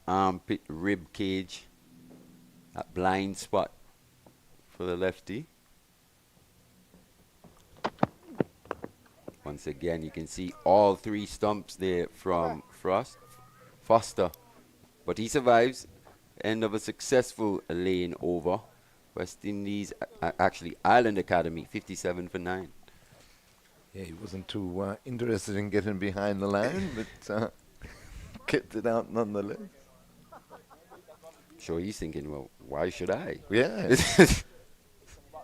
armpit rib cage. That blind spot for the lefty. Once again, you can see all 3 stumps there from Foster. But he survives. End of a successful lane over. West Indies, actually Ireland Academy, 57 for 9. Yeah, he wasn't too interested in getting behind the line, but kept it out nonetheless. Sure, he's thinking, well, why should I? Yeah.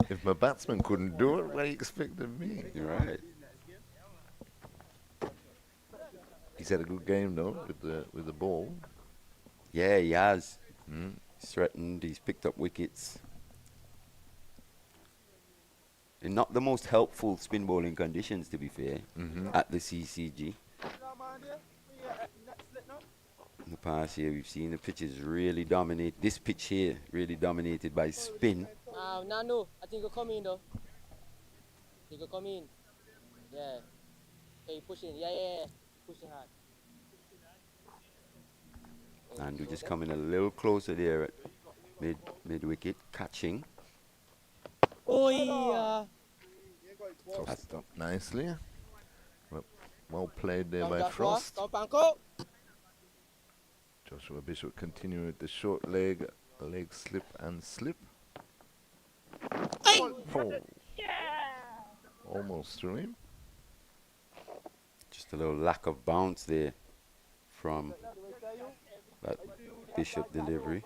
If my batsman couldn't do it, what do you expect of me? You're right. He's had a good game though with the ball. Yeah, he has. He's threatened. He's picked up wickets. In not the most helpful spin bowling conditions, to be fair, at the CCG. In the past year, we've seen the pitches really dominate. This pitch here really dominated by spin. Nano, I think you'll come in though. You can come in. Yeah. Okay, push in. Yeah. Pushing hard. And we're just coming a little closer there at mid wicket, catching. Oh yeah. Tossed up nicely. Well played there by Frost. Joshua Bishop continuing with the short leg slip and slip. Oh. Almost through him. Just a little lack of bounce there from that Bishop delivery.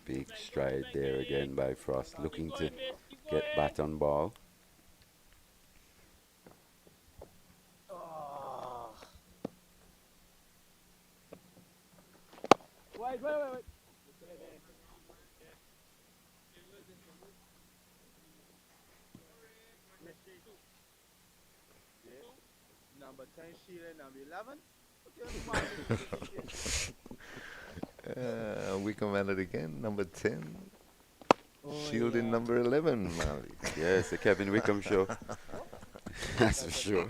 Big stride there again by Frost, looking to get bat on ball. Wait. Number 10, Sheila. Number 11. We come at it again. Number 10. Shielding number 11, Malik. Yeah, it's the Kevin Wickham show. That's for sure.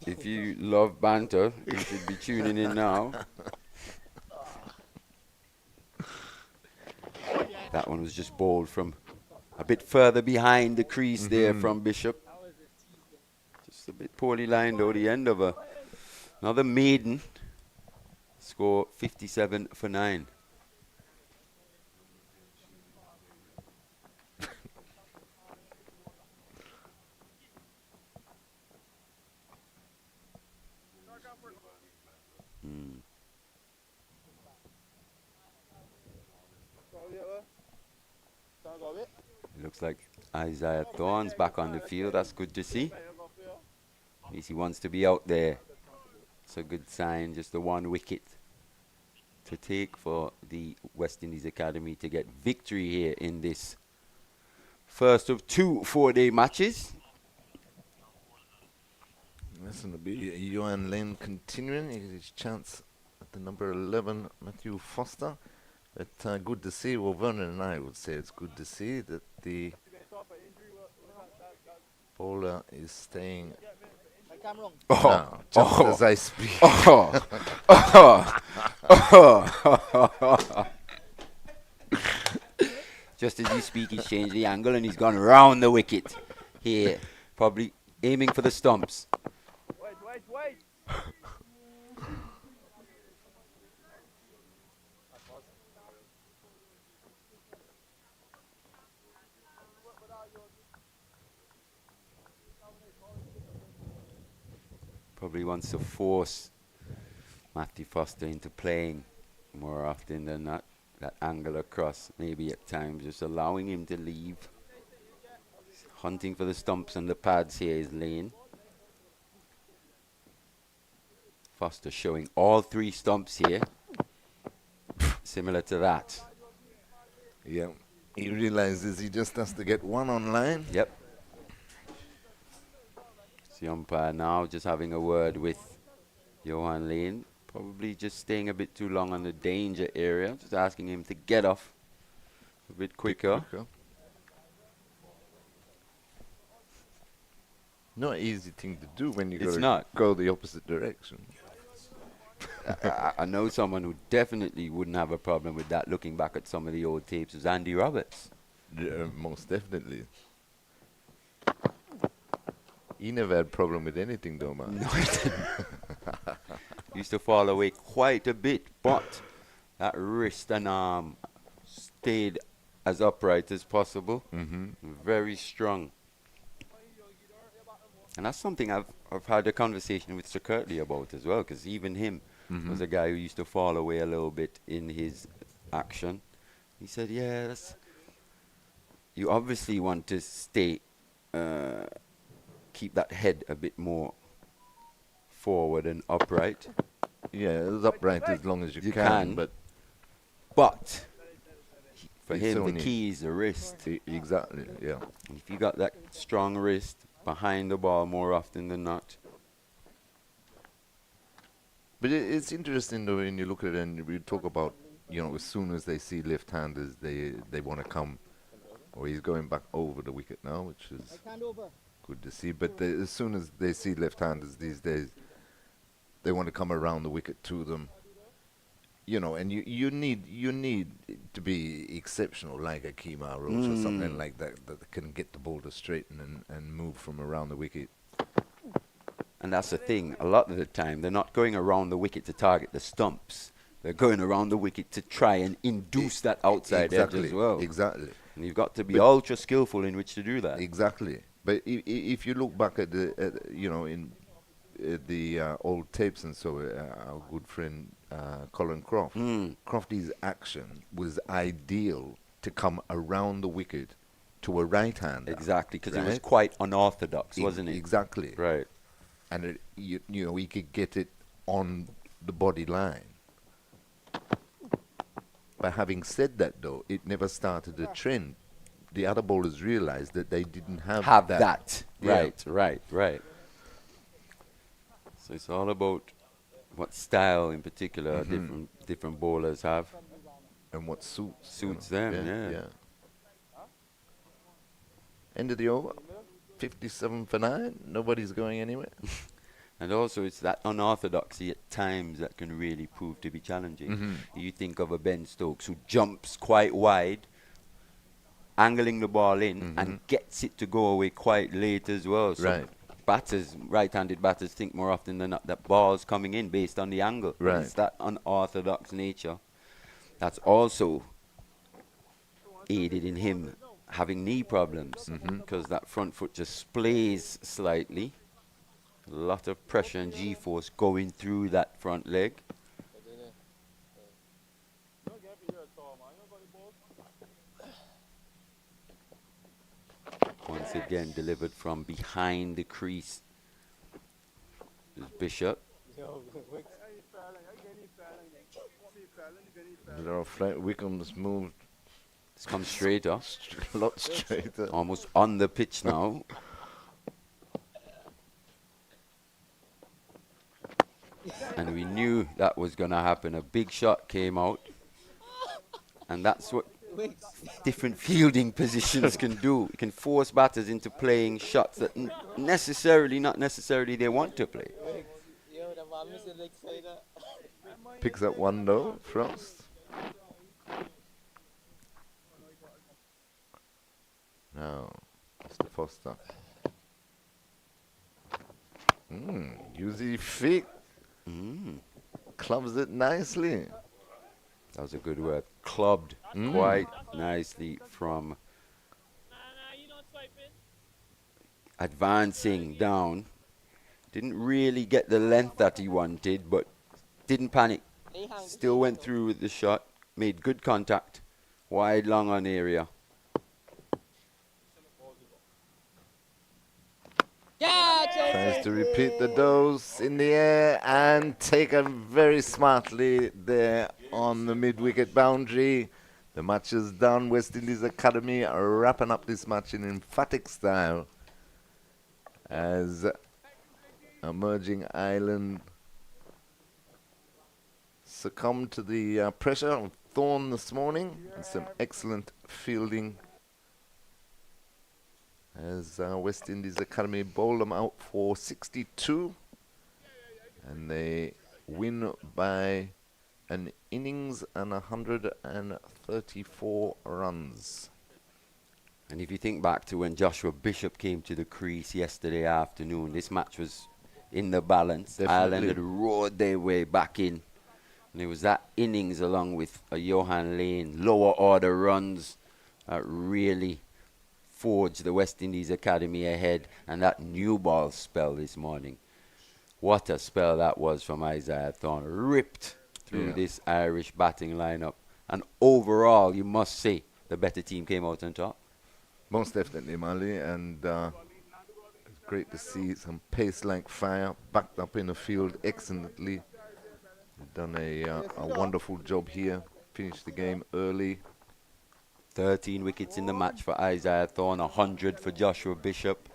If you love banter, you should be tuning in now. That one was just bowled from a bit further behind the crease there from Bishop. Just a bit poorly lined though, the end of another maiden. Score 57 for 9. It looks like Isaiah Thorne's back on the field. That's good to see. At least he wants to be out there. It's a good sign. Just the one wicket to take for the West Indies Academy to get victory here in this first of 2 4-day matches. That's going to be Johan Lane continuing his chance at the number 11, Matthew Foster. But good to see, well, Vernon and I would say it's good to see that the bowler is staying now, just as I speak. Just as you speak, he's changed the angle and he's gone round the wicket here, probably aiming for the stumps. Wait. Probably wants to force Matthew Foster into playing more often than not. That angle across, maybe at times just allowing him to leave. Hunting for the stumps and the pads here is Lane. Foster showing all 3 stumps here. Similar to that. Yeah, he realizes he just has to get one on line. Yep. It's the umpire now just having a word with Johan Lane. Probably just staying a bit too long on the danger area. Just asking him to get off a bit quicker. Not an easy thing to do when you It's gotta not. go the opposite direction. I know someone who definitely wouldn't have a problem with that, looking back at some of the old tapes, is Andy Roberts. Yeah, most definitely. He never had problem with anything though, man. No, he didn't. Used to fall away quite a bit, but that wrist and arm stayed as upright as possible. Very strong. And that's something I've had a conversation with Sir Kirtley about as well, because even him was a guy who used to fall away a little bit in his action. He said, yeah, you obviously want to stay, keep that head a bit more forward and upright. Yeah, it's upright as long as you can, but for it's him, the only key is the wrist. Exactly, yeah. And if you got that strong wrist behind the ball more often than not. But it's interesting though when you look at it and we talk about, as soon as they see left-handers, they want to come. Or he's going back over the wicket now, which is good to see. But as soon as they see left-handers these days, they want to come around the wicket to them. And you need to be exceptional, like a Kemar Roach or something like that can get the ball to straighten and move from around the wicket. And that's the thing. A lot of the time, they're not going around the wicket to target the stumps. They're going around the wicket to try and induce that outside edge as well. Exactly. And you've got to be ultra skillful in which to do that. Exactly. But if you look back at in the old tapes and so, our good friend Colin Croft, Crofty's action was ideal to come around the wicket to a right-hander. Exactly, because it was quite unorthodox, wasn't it? Exactly. Right. And he could get it on the body line. But having said that, though, it never started a trend. the other bowlers realized that they didn't have that. Yeah. Right. So it's all about what style in particular different bowlers have. And what suits. Suits them, yeah. End of the over. 57 for 9. Nobody's going anywhere. And also it's that unorthodoxy at times that can really prove to be challenging. You think of a Ben Stokes who jumps quite wide, angling the ball in and gets it to go away quite late as well. So right-handed batters think more often than not that ball's coming in based on the angle. Right. It's that unorthodox nature that's also aided in him having knee problems because that front foot just splays slightly. A lot of pressure and G-force going through that front leg. Once again delivered from behind the crease. There's Bishop. Wickham's moved. It's come straighter. A lot straighter. Almost on the pitch now. And we knew that was going to happen. A big shot came out. And that's what different fielding positions can do. It can force batters into playing shots that not necessarily they want to play. Picks up one though, Frost. Now, Mr. Foster. Use his feet. Clubs it nicely. That was a good word. Clubbed quite nicely from advancing down. Didn't really get the length that he wanted, but didn't panic. Still went through with the shot. Made good contact. Wide, long on area. Tries to repeat the dose in the air and taken very smartly there on the mid-wicket boundary. The match is done. West Indies Academy are wrapping up this match in emphatic style as emerging Island succumbed to the pressure of Thorne this morning and some excellent fielding as West Indies Academy bowl them out for 62 and they win by an innings and 134 runs. And if you think back to when Joshua Bishop came to the crease yesterday afternoon, this match was in the balance. Definitely. Ireland had roared their way back in. And it was that innings along with a Johan Lane, lower order runs that really forged the West Indies Academy ahead, and that new ball spell this morning. What a spell that was from Isaiah Thorne. Ripped through this Irish batting lineup. And overall, you must say, the better team came out on top. Most definitely, Mali, and it's great to see some pace like fire backed up in the field excellently. They've done a wonderful job here. Finished the game early. 13 wickets in the match for Isaiah Thorne, 100 for Joshua Bishop.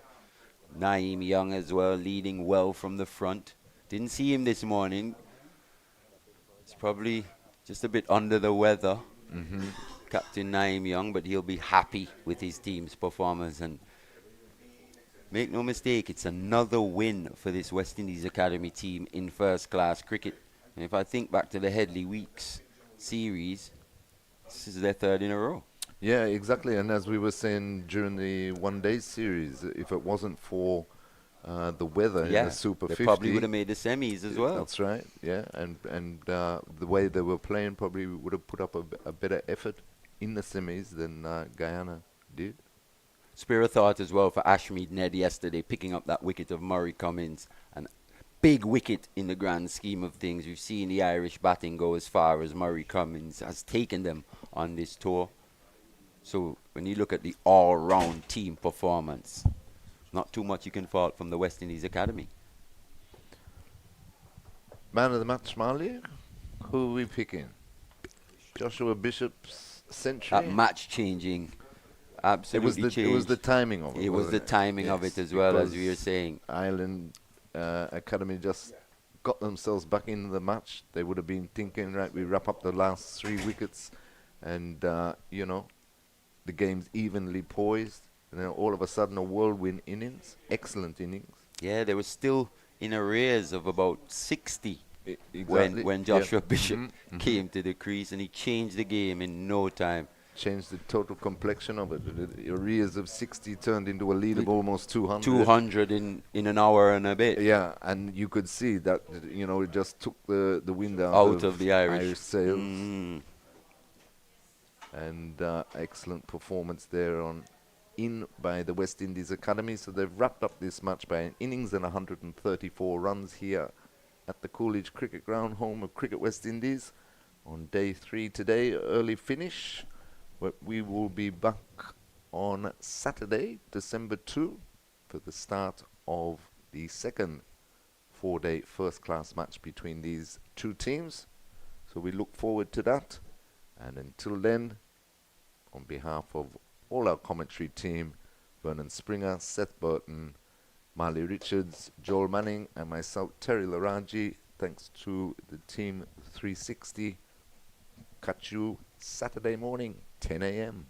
Naeem Young as well, leading well from the front. Didn't see him this morning. He's probably just a bit under the weather. Captain Naeem Young, but he'll be happy with his team's performance. And make no mistake, it's another win for this West Indies Academy team in first-class cricket. And if I think back to the Headley Weeks series, this is their third in a row. Yeah, exactly. And as we were saying during the one-day series, if it wasn't for the weather in the Super 50, they probably would have made the semis as well. That's right. Yeah, and the way they were playing probably would have put up a better effort in the semis than Guyana did. Spare a thought as well for Ashmead Ned yesterday, picking up that wicket of Murray Cummins. An big wicket in the grand scheme of things. We've seen the Irish batting go as far as Murray Cummins has taken them on this tour. So when you look at the all-round team performance, not too much you can fault from the West Indies Academy. Man of the match, Marley. Who are we picking? Joshua Bishop's century? That match-changing absolutely changed. It was the timing of it. It was the timing of it as well, as we were because saying. Ireland Academy just got themselves back into the match. They would have been thinking, right, we wrap up the last 3 wickets, and you know, the game's evenly poised. And then all of a sudden, a whirlwind innings, excellent innings. Yeah, they were still in arrears of about 60 Exactly. when Joshua Bishop Mhm. came to the crease, and he changed the game in no time. Changed the total complexion of it. The arrears of 60 turned into a lead of almost 200. 200 in an hour and a bit. Yeah, and you could see that, you know, it just took the wind Out of the Irish. sails. Mm. And excellent performance there in by the West Indies Academy. So they've wrapped up this match by an innings and 134 runs here at the Coolidge Cricket Ground, home of Cricket West Indies, on day 3 today. Early finish. But we will be back on Saturday, December 2, for the start of the second 4-day first-class match between these two teams. So we look forward to that. And until then, on behalf of all our commentary team, Vernon Springer, Seth Burton, Marley Richards, Joel Manning, and myself, Terry Laraji, thanks to the Team 360. Catch you Saturday morning, 10 a.m.